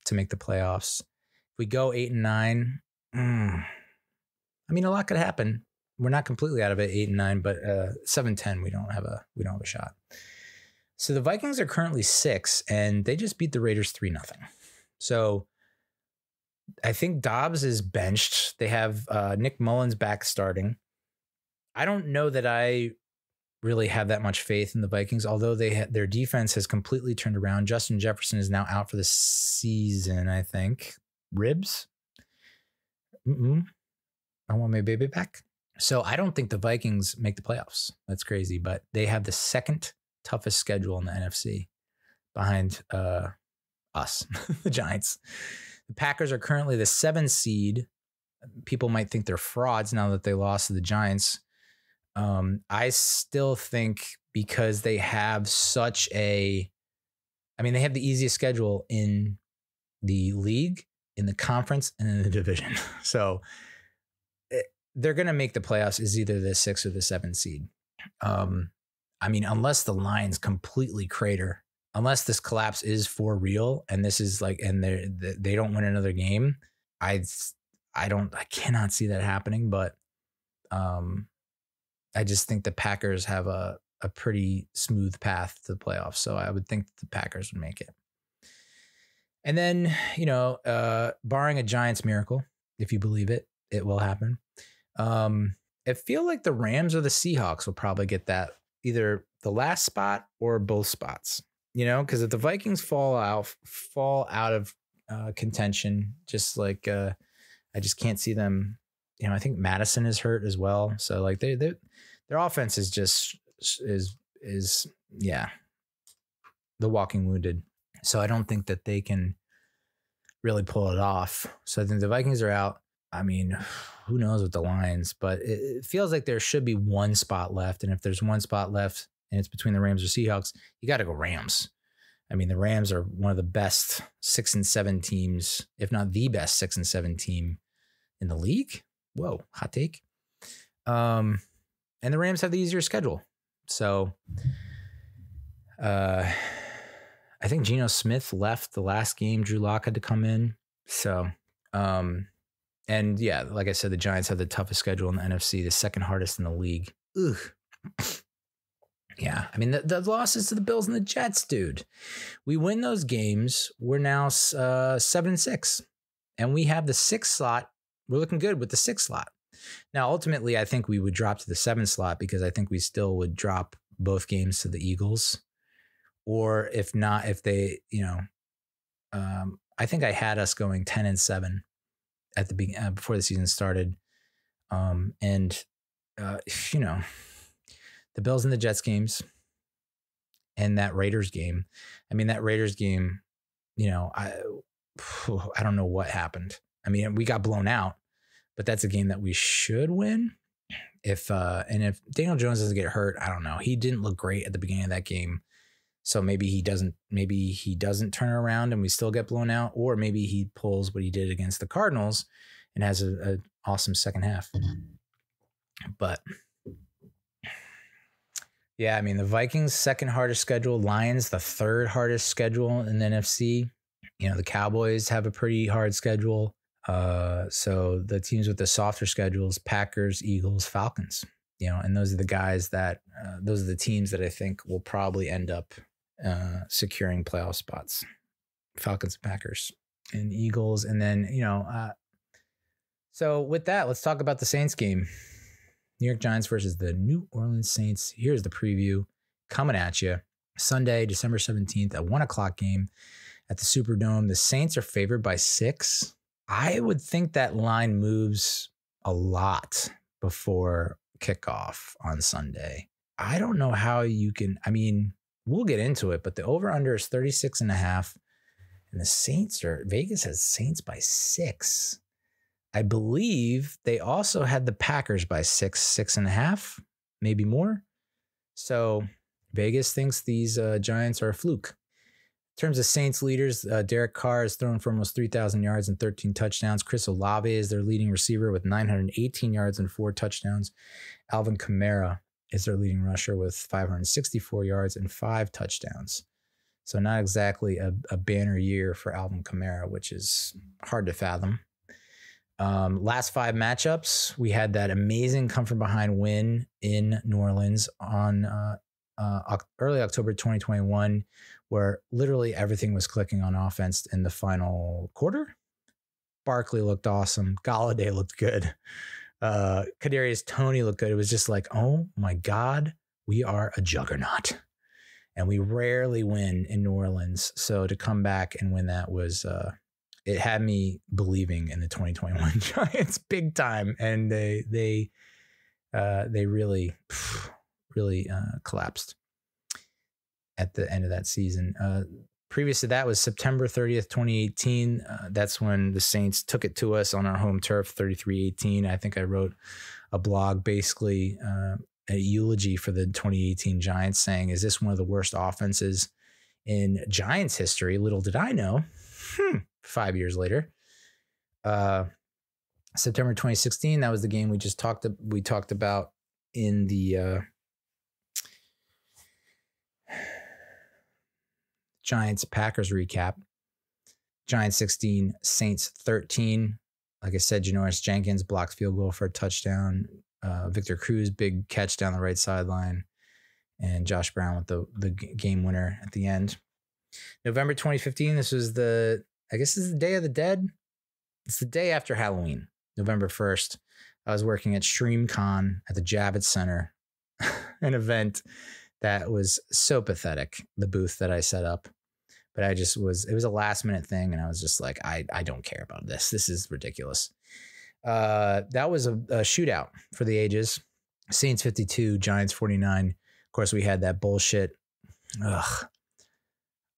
to make the playoffs. If we go 8-9, I mean, a lot could happen. We're not completely out of it, 8-9, but 7-10, we don't have a shot. So the Vikings are currently 6, and they just beat the Raiders 3-0. So I think Dobbs is benched. They have Nick Mullins back starting. I don't know that I really have that much faith in the Vikings, although their defense has completely turned around. Justin Jefferson is now out for the season, I think. Ribs? I want my baby back. So I don't think the Vikings make the playoffs. That's crazy, but they have the second toughest schedule in the NFC behind us, the Giants. The Packers are currently the 7 seed. People might think they're frauds now that they lost to the Giants. I still think because they have they have the easiest schedule in the league, in the conference, and in the division. So they're going to make the playoffs is either the 6 or the 7 seed. Unless the Lions completely crater, unless this collapse is for real, and this is like, and they don't win another game, I cannot see that happening. But I just think the Packers have a pretty smooth path to the playoffs. So I would think the Packers would make it. And then, barring a Giants miracle, if you believe it, it will happen. I feel like the Rams or the Seahawks will probably get that, either the last spot or both spots, because if the Vikings fall out of contention, just like I just can't see them. I think Madison is hurt as well. So like their offense is just the walking wounded. So I don't think that they can really pull it off. So I think the Vikings are out. I mean, who knows with the Lions, but it feels like there should be one spot left. And if there's one spot left and it's between the Rams or Seahawks, you got to go Rams. I mean, the Rams are one of the best 6-7 teams, if not the best 6-7 team in the league. Whoa, hot take. And the Rams have the easier schedule. So I think Geno Smith left the last game. Drew Lock had to come in. So, and yeah, like I said, the Giants have the toughest schedule in the NFC, the second hardest in the league. Ugh. Yeah, I mean, the losses to the Bills and the Jets, dude. We win those games. We're now 7-6, and we have the 6th slot. We're looking good with the 6th slot. Now, ultimately, I think we would drop to the 7th slot because I think we still would drop both games to the Eagles. Or if not, if they, I think I had us going 10-7 at the beginning before the season started. The Bills and the Jets games and that Raiders game. I mean, that Raiders game, I don't know what happened. I mean, we got blown out, but that's a game that we should win. If Daniel Jones doesn't get hurt, I don't know. He didn't look great at the beginning of that game. So maybe he doesn't turn around and we still get blown out, or maybe he pulls what he did against the Cardinals and has an awesome second half. But yeah, I mean, the Vikings, second hardest schedule. Lions, the third hardest schedule in the NFC. The Cowboys have a pretty hard schedule. So the teams with the softer schedules, Packers, Eagles, Falcons, and those are the guys that, those are the teams that I think will probably end up securing playoff spots. Falcons, Packers, and Eagles. And then, so with that, let's talk about the Saints game. New York Giants versus the New Orleans Saints. Here's the preview coming at you. Sunday, December 17th, at 1:00 game at the Superdome. The Saints are favored by 6. I would think that line moves a lot before kickoff on Sunday. I don't know how you can, we'll get into it, but the over-under is 36.5. And the Saints Vegas has Saints by 6. I believe they also had the Packers by 6.5, maybe more. So Vegas thinks these Giants are a fluke. In terms of Saints leaders, Derek Carr has thrown for almost 3,000 yards and 13 touchdowns. Chris Olave is their leading receiver with 918 yards and 4 touchdowns. Alvin Kamara is their leading rusher with 564 yards and 5 touchdowns. So not exactly a banner year for Alvin Kamara, which is hard to fathom. Last 5 matchups, we had that amazing come from behind win in New Orleans on early October 2021, where literally everything was clicking on offense in the final quarter. Barkley looked awesome. Galladay looked good. Kadarius Toney looked good. It was just like, oh my God, we are a juggernaut. And we rarely win in New Orleans. So to come back and win that was... it had me believing in the 2021 Giants big time, and they really collapsed at the end of that season. Previous to that was September 30th, 2018. That's when the Saints took it to us on our home turf, 33-18. I think I wrote a blog, basically a eulogy for the 2018 Giants, saying, "Is this one of the worst offenses in Giants history?" Little did I know. 5 years later, September 2016, that was the game we talked about in the Giants Packers recap. Giants 16, Saints 13. Like I said, Janoris Jenkins blocked field goal for a touchdown. Victor Cruz, big catch down the right sideline, and Josh Brown with the game winner at the end. November 2015, this was this is the Day of the Dead. It's the day after Halloween, November 1st. I was working at StreamCon at the Javits Center, an event that was so pathetic, the booth that I set up. But it was a last minute thing, and I was just like, I don't care about this. This is ridiculous. That was a shootout for the ages. Saints 52, Giants 49. Of course, we had that bullshit.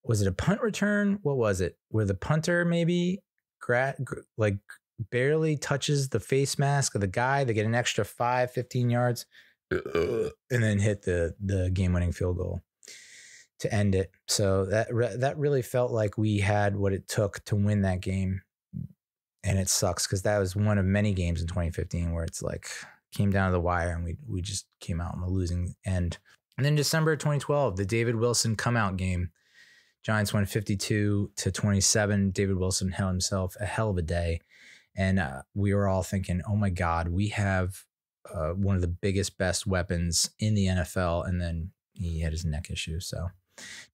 Was it a punt return? What was it? Where the punter maybe barely touches the face mask of the guy. They get an extra 15 yards, and then hit the game-winning field goal to end it. So that really felt like we had what it took to win that game. And it sucks because that was one of many games in 2015 where it's like came down to the wire and we just came out on the losing end. And then December 2012, the David Wilson come-out game. Giants won 52-27. David Wilson held himself a hell of a day. And we were all thinking, oh my God, we have one of the biggest, best weapons in the NFL. And then he had his neck issue. So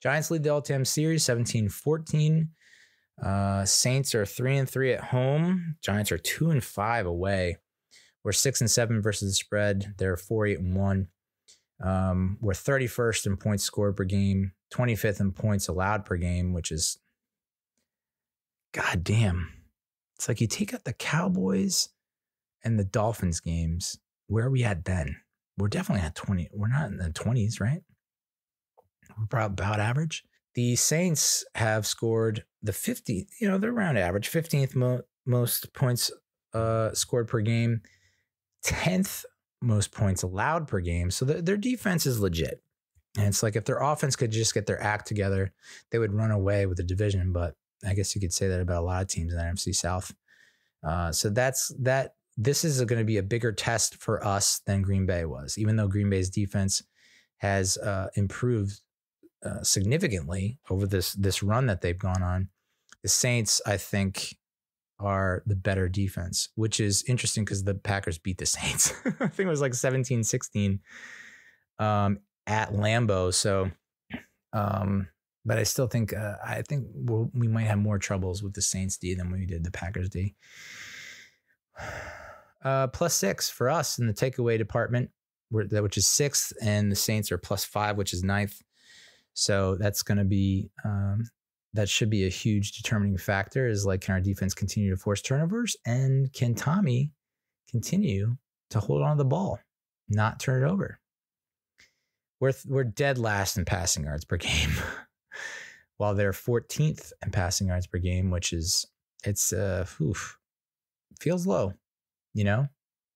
Giants lead the all-time series 17-14. Saints are 3-3 at home. Giants are 2-5 away. We're 6-7 versus the spread. They're 4-8-1. We're 31st in points scored per game, 25th in points allowed per game, which is goddamn. It's like you take out the Cowboys and the Dolphins games. Where are we at then? We're definitely at 20. We're not in the 20s, right? We're about average. The Saints have scored the 50, they're around average, 15th most points scored per game, 10th most points allowed per game. So their defense is legit. And it's like if their offense could just get their act together, they would run away with the division. But I guess you could say that about a lot of teams in the NFC South. So that's that. This is going to be a bigger test for us than Green Bay was, even though Green Bay's defense has improved significantly over this run that they've gone on. The Saints, I think, are the better defense, which is interesting because the Packers beat the Saints. I think it was like 17-16 at Lambeau. So, but I still think we might have more troubles with the Saints D than we did the Packers D. +6 for us in the takeaway department, which is 6th, and the Saints are +5, which is 9th. So that's going to be that should be a huge determining factor. Is like, can our defense continue to force turnovers, and can Tommy continue to hold on to the ball, not turn it over? We're dead last in passing yards per game, while they're 14th in passing yards per game, which is feels low,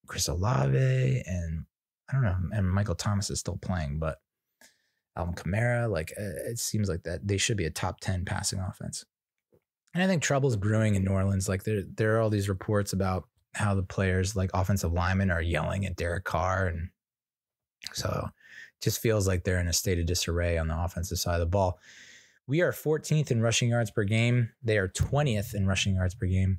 Chris Olave and I don't know, and Michael Thomas is still playing, but Alvin Kamara, it seems like that they should be a top 10 passing offense. And I think trouble's brewing in New Orleans. Like there are all these reports about how the players, like offensive linemen, are yelling at Derek Carr, and so it just feels like they're in a state of disarray on the offensive side of the ball. We are 14th in rushing yards per game. They are 20th in rushing yards per game.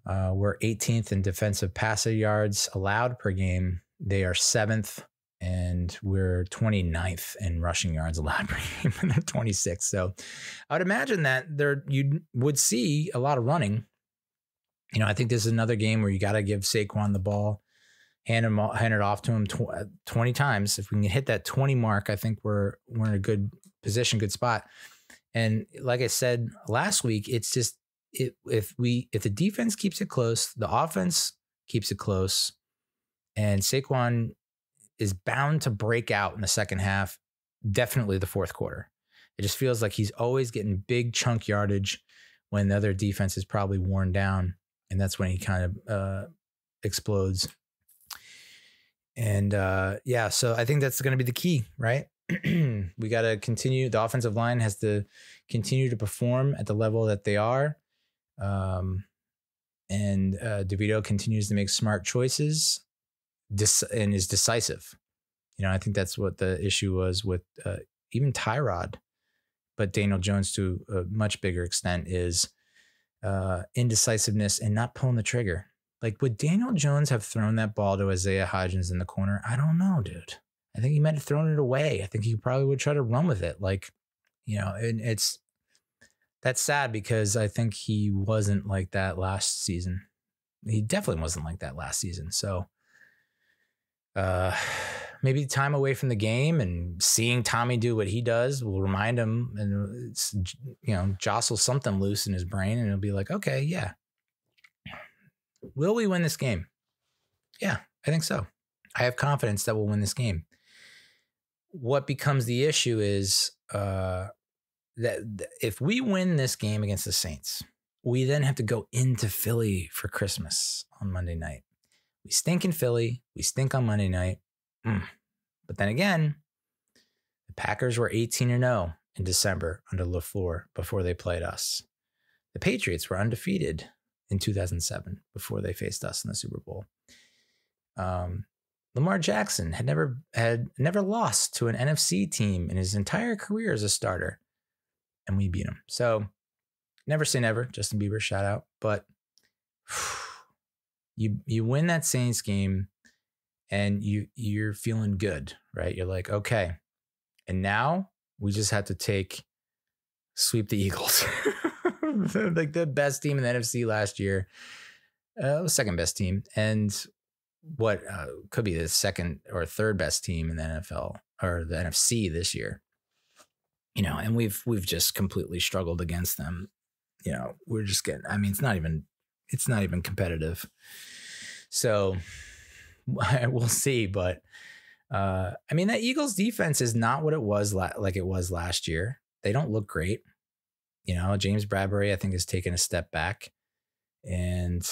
We're 18th in defensive passer yards allowed per game. They are 7th, and we're 29th in rushing yards allowed per game, and they're 26th. So I would imagine that you would see a lot of running. I think this is another game where you got to give Saquon the ball, hand it off to him 20 times. If we can hit that 20 mark, I think we're in a good position, good spot. And like I said last week, it's just if the defense keeps it close, the offense keeps it close, and Saquon is bound to break out in the second half, definitely the fourth quarter. It just feels like he's always getting big chunk yardage when the other defense is probably worn down, and that's when he kind of explodes. And so I think that's going to be the key, right? We got to continue. The offensive line has to continue to perform at the level that they are. And DeVito continues to make smart choices and is decisive. I think that's what the issue was with even Tyrod, but Daniel Jones to a much bigger extent is indecisiveness and not pulling the trigger. Like, would Daniel Jones have thrown that ball to Isaiah Hodgins in the corner? I don't know, dude. I think he might have thrown it away. I think he probably would try to run with it. And that's sad because I think he wasn't like that last season. He definitely wasn't like that last season. So maybe time away from the game and seeing Tommy do what he does will remind him and, jostle something loose in his brain, and it'll be like, okay, yeah. Will we win this game? Yeah, I think so. I have confidence that we'll win this game. What becomes the issue is that if we win this game against the Saints, we then have to go into Philly for Christmas on Monday night. We stink in Philly. We stink on Monday night. But then again, the Packers were 18-0 in December under LaFleur before they played us. The Patriots were undefeated in 2007 before they faced us in the Super Bowl. Lamar Jackson had never lost to an NFC team in his entire career as a starter, and we beat him. So never say never. Justin Bieber, shout out. But you win that Saints game, and you're feeling good, right? You're like, okay, and now we just have to sweep the Eagles, like the best team in the NFC last year, second best team, and what could be the second or third best team in the NFL or the NFC this year. And we've just completely struggled against them. We're just getting, it's not even competitive. So we'll see. But that Eagles defense is not what it was like it was last year. They don't look great. James Bradbury, I think, has taken a step back, and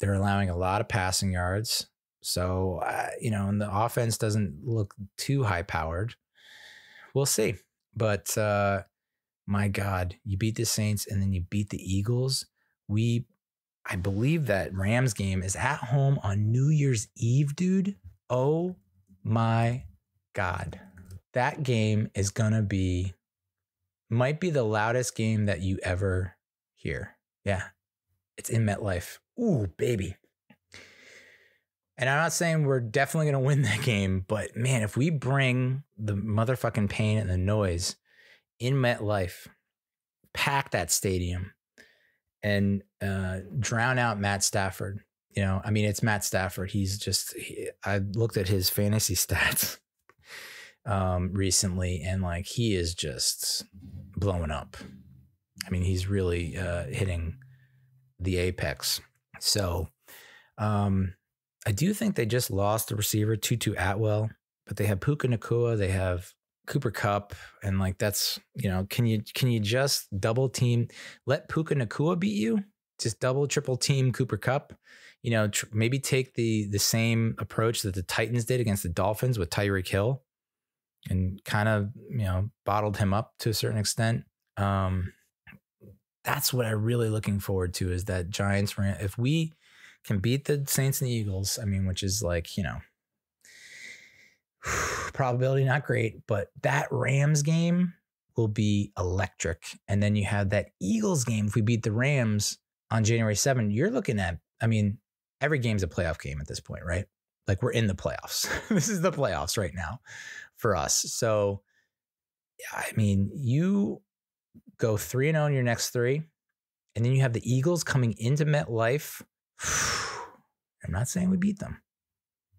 they're allowing a lot of passing yards. So, and the offense doesn't look too high powered. We'll see. But my God, you beat the Saints and then you beat the Eagles. I believe that Rams game is at home on New Year's Eve, dude. Oh my God. That game is going to might be the loudest game that you ever hear. Yeah. It's in MetLife. Ooh, baby. And I'm not saying we're definitely going to win that game, but man, if we bring the motherfucking pain and the noise in MetLife, pack that stadium, and drown out Matt Stafford. It's Matt Stafford. I looked at his fantasy stats recently, and he is just blowing up. He's really hitting the apex. So I do think they just lost the receiver Tutu Atwell, but they have Puka Nacua, they have Cooper Kupp, and that's, can you just double team, let Puka Nacua beat you? Just double, triple team Cooper Kupp, maybe take the same approach that the Titans did against the Dolphins with Tyreek Hill and kind of, bottled him up to a certain extent. That's what I'm really looking forward to, is that Giants, if we can beat the Saints and the Eagles, which is probability not great, but that Rams game will be electric. And then you have that Eagles game. If we beat the Rams on January 7th, you're looking at, every game's a playoff game at this point, right? We're in the playoffs. This is the playoffs right now for us. So, you go 3-0 in your next three, and then you have the Eagles coming into MetLife. I'm not saying we beat them,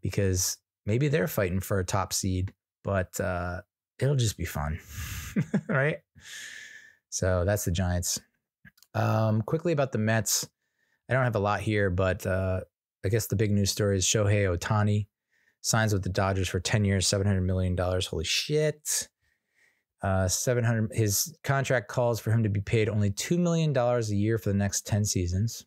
because maybe they're fighting for a top seed, but it'll just be fun, right? So that's the Giants. Quickly about the Mets. I don't have a lot here, but I guess the big news story is Shohei Ohtani signs with the Dodgers for 10 years, $700 million. Holy shit. His contract calls for him to be paid only $2 million a year for the next 10 seasons,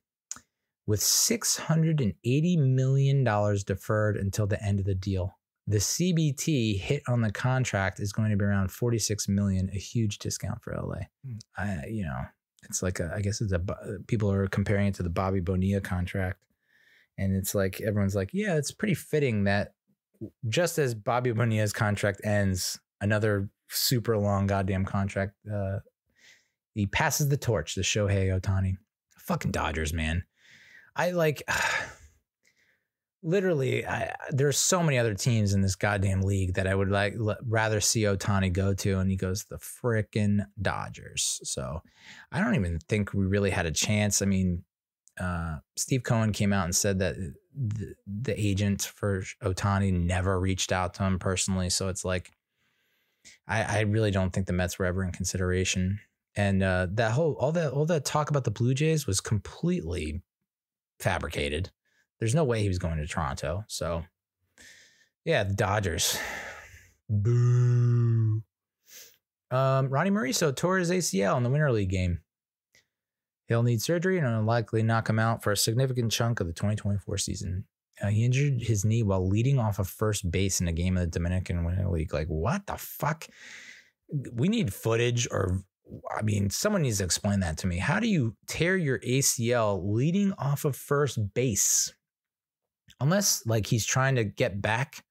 with $680 million deferred until the end of the deal. The CBT hit on the contract is going to be around $46 million, a huge discount for LA. It's I guess people are comparing it to the Bobby Bonilla contract. And it's everyone's yeah, it's pretty fitting that just as Bobby Bonilla's contract ends, another super long goddamn contract, he passes the torch to Shohei Ohtani. Fucking Dodgers, man. Literally, there's so many other teams in this goddamn league that I would rather see Ohtani go to, and he goes to the frickin' Dodgers. So I don't even think we really had a chance. Steve Cohen came out and said that the agent for Ohtani never reached out to him personally. So it's I really don't think the Mets were ever in consideration. And all that talk about the Blue Jays was completely fabricated. There's no way he was going to Toronto. So yeah, the Dodgers. Boo. Ronny Maurcio tore his ACL in the Winter League game. He'll need surgery and will likely knock him out for a significant chunk of the 2024 season. He injured his knee while leading off of first base in a game of the Dominican Winter League. Like, what the fuck? We need footage, or, I mean, someone needs to explain that to me. How do you tear your ACL leading off of first base? Unless, like, he's trying to get back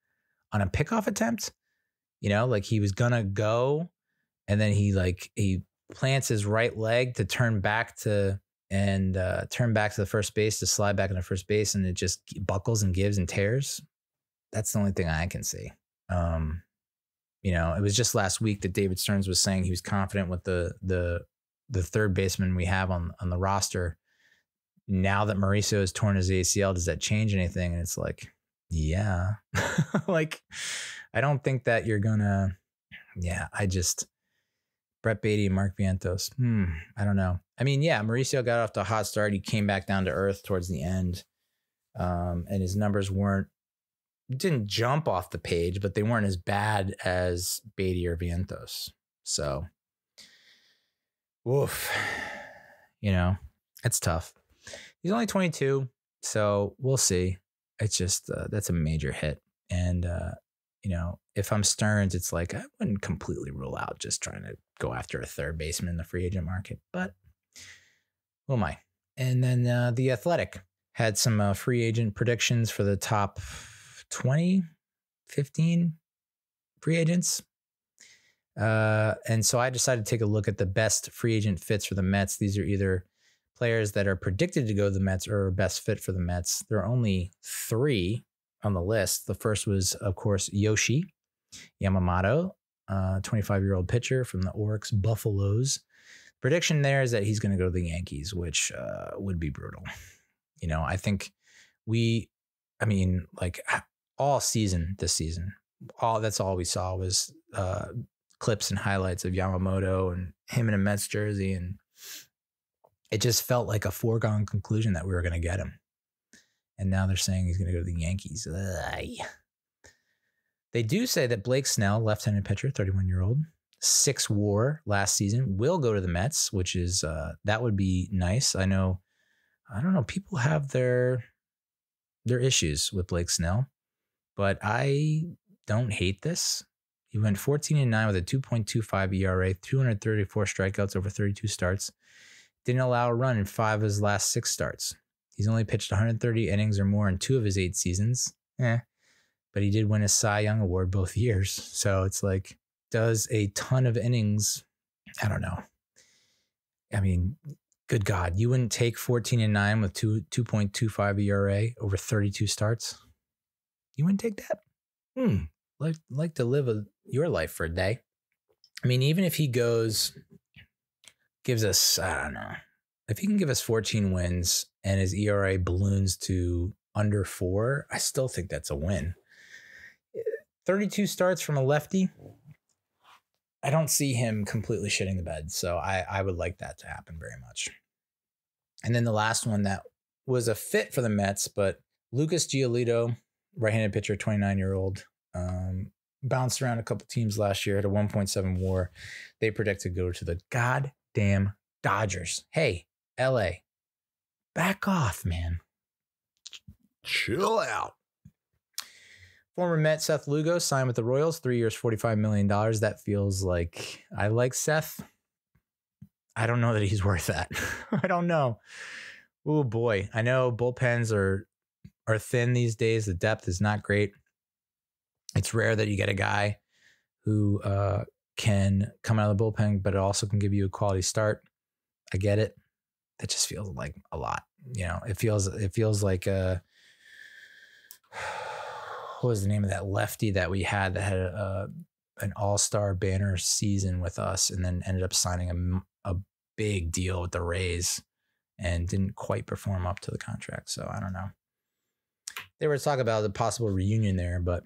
on a pickoff attempt, you know, like he was going to go and then he plants his right leg to turn back to the first base, to slide back into first base, and it just buckles and gives and tears. That's the only thing I can see. You know, it was just last week that David Stearns was saying he was confident with the third baseman we have on the roster. Now that Mauricio has torn his ACL, does that change anything? And it's like, yeah, like, I don't think that you're gonna, Brett Beatty and Mark Vientos. I don't know. I mean, yeah, Mauricio got off to a hot start. He came back down to earth towards the end. And his numbers didn't jump off the page, but they weren't as bad as Beatty or Vientos. So, woof, you know, it's tough. He's only 22, so we'll see. It's just, that's a major hit. And, you know, if I'm Stearns, it's like, I wouldn't completely rule out just trying to go after a third baseman in the free agent market, but who am I? And then The Athletic had some free agent predictions for the top 20, 15 free agents. And so I decided to take a look at the best free agent fits for the Mets. These are either players that are predicted to go to the Mets or best fit for the Mets. There are only 3 on the list. The first was, of course, Yoshi Yamamoto, 25-year-old pitcher from the Oryx Buffaloes. Prediction there is that he's going to go to the Yankees, which would be brutal. You know, I think like all season this season, that's all we saw was clips and highlights of Yamamoto and him in a Mets jersey, and it just felt like a foregone conclusion that we were going to get him. And now they're saying he's going to go to the Yankees. Ugh. They do say that Blake Snell, left-handed pitcher, 31-year-old, 6 WAR last season, will go to the Mets, which is that would be nice. I don't know, people have their issues with Blake Snell, but I don't hate this. He went 14-9 with a 2.25 ERA, 234 strikeouts over 32 starts. Didn't allow a run in 5 of his last 6 starts. He's only pitched 130 innings or more in 2 of his 8 seasons. But he did win a Cy Young Award both years. So it's like, does a ton of innings. I don't know. I mean, good God, you wouldn't take 14-9 with 2.25 ERA over 32 starts? You wouldn't take that? Like to live your life for a day. I mean, even if he gives us, I don't know, if he can give us 14 wins and his ERA balloons to under 4, I still think that's a win. 32 starts from a lefty. I don't see him completely shitting the bed. So I would like that to happen very much. And then the last one that was a fit for the Mets, but Lucas Giolito, right-handed pitcher, 29-year-old, bounced around a couple teams last year, had a 1.7 WAR. They predict to go to the goddamn Dodgers. Hey, LA, back off, man. Chill out. Former Met Seth Lugo signed with the Royals, 3 years, $45 million. That feels like, I like Seth. I don't know that he's worth that. I don't know. Oh boy. I know bullpens are thin these days. The depth is not great. It's rare that you get a guy who can come out of the bullpen, but it also can give you a quality start. I get it. That just feels like a lot. You know, it feels like what was the name of that lefty that we had that had an all-star banner season with us and then ended up signing a big deal with the Rays and didn't quite perform up to the contract. So I don't know. They were talking about the possible reunion there, but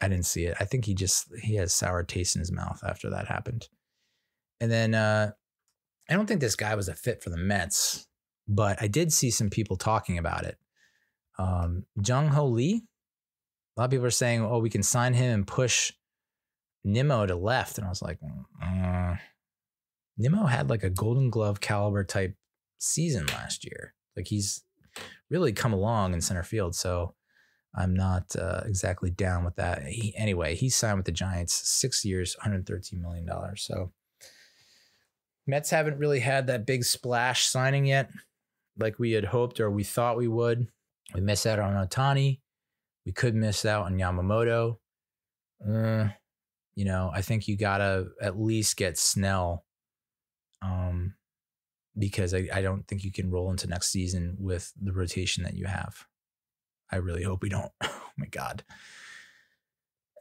I didn't see it. I think he has sour taste in his mouth after that happened. And then I don't think this guy was a fit for the Mets, but I did see some people talking about it. Jung-Ho Lee. A lot of people are saying, oh, we can sign him and push Nimmo to left. And I was like, Nimmo had like a Golden Glove caliber type season last year. Like he's really come along in center field. So I'm not exactly down with that. He signed with the Giants 6 years, $113 million. So Mets haven't really had that big splash signing yet, like we had hoped or we thought we would. We missed out on Ohtani. We could miss out on Yamamoto. I think you gotta at least get Snell, because I don't think you can roll into next season with the rotation that you have. I really hope we don't. Oh my God.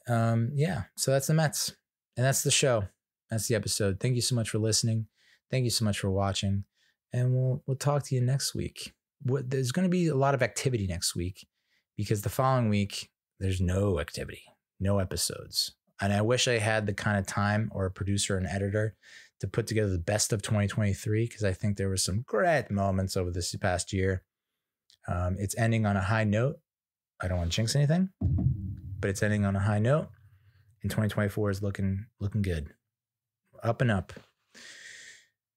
So that's the Mets, and that's the show. That's the episode. Thank you so much for listening. Thank you so much for watching, and we'll talk to you next week. There's going to be a lot of activity next week because the following week there's no activity, no episodes. And I wish I had the kind of time or a producer and editor to put together the best of 2023, because I think there were some great moments over this past year. It's ending on a high note. I don't want to jinx anything, but it's ending on a high note. And 2024 is looking good. Up and up.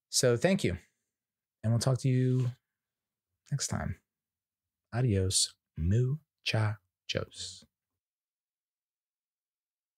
So thank you. And we'll talk to you next time. Adios, muchachos.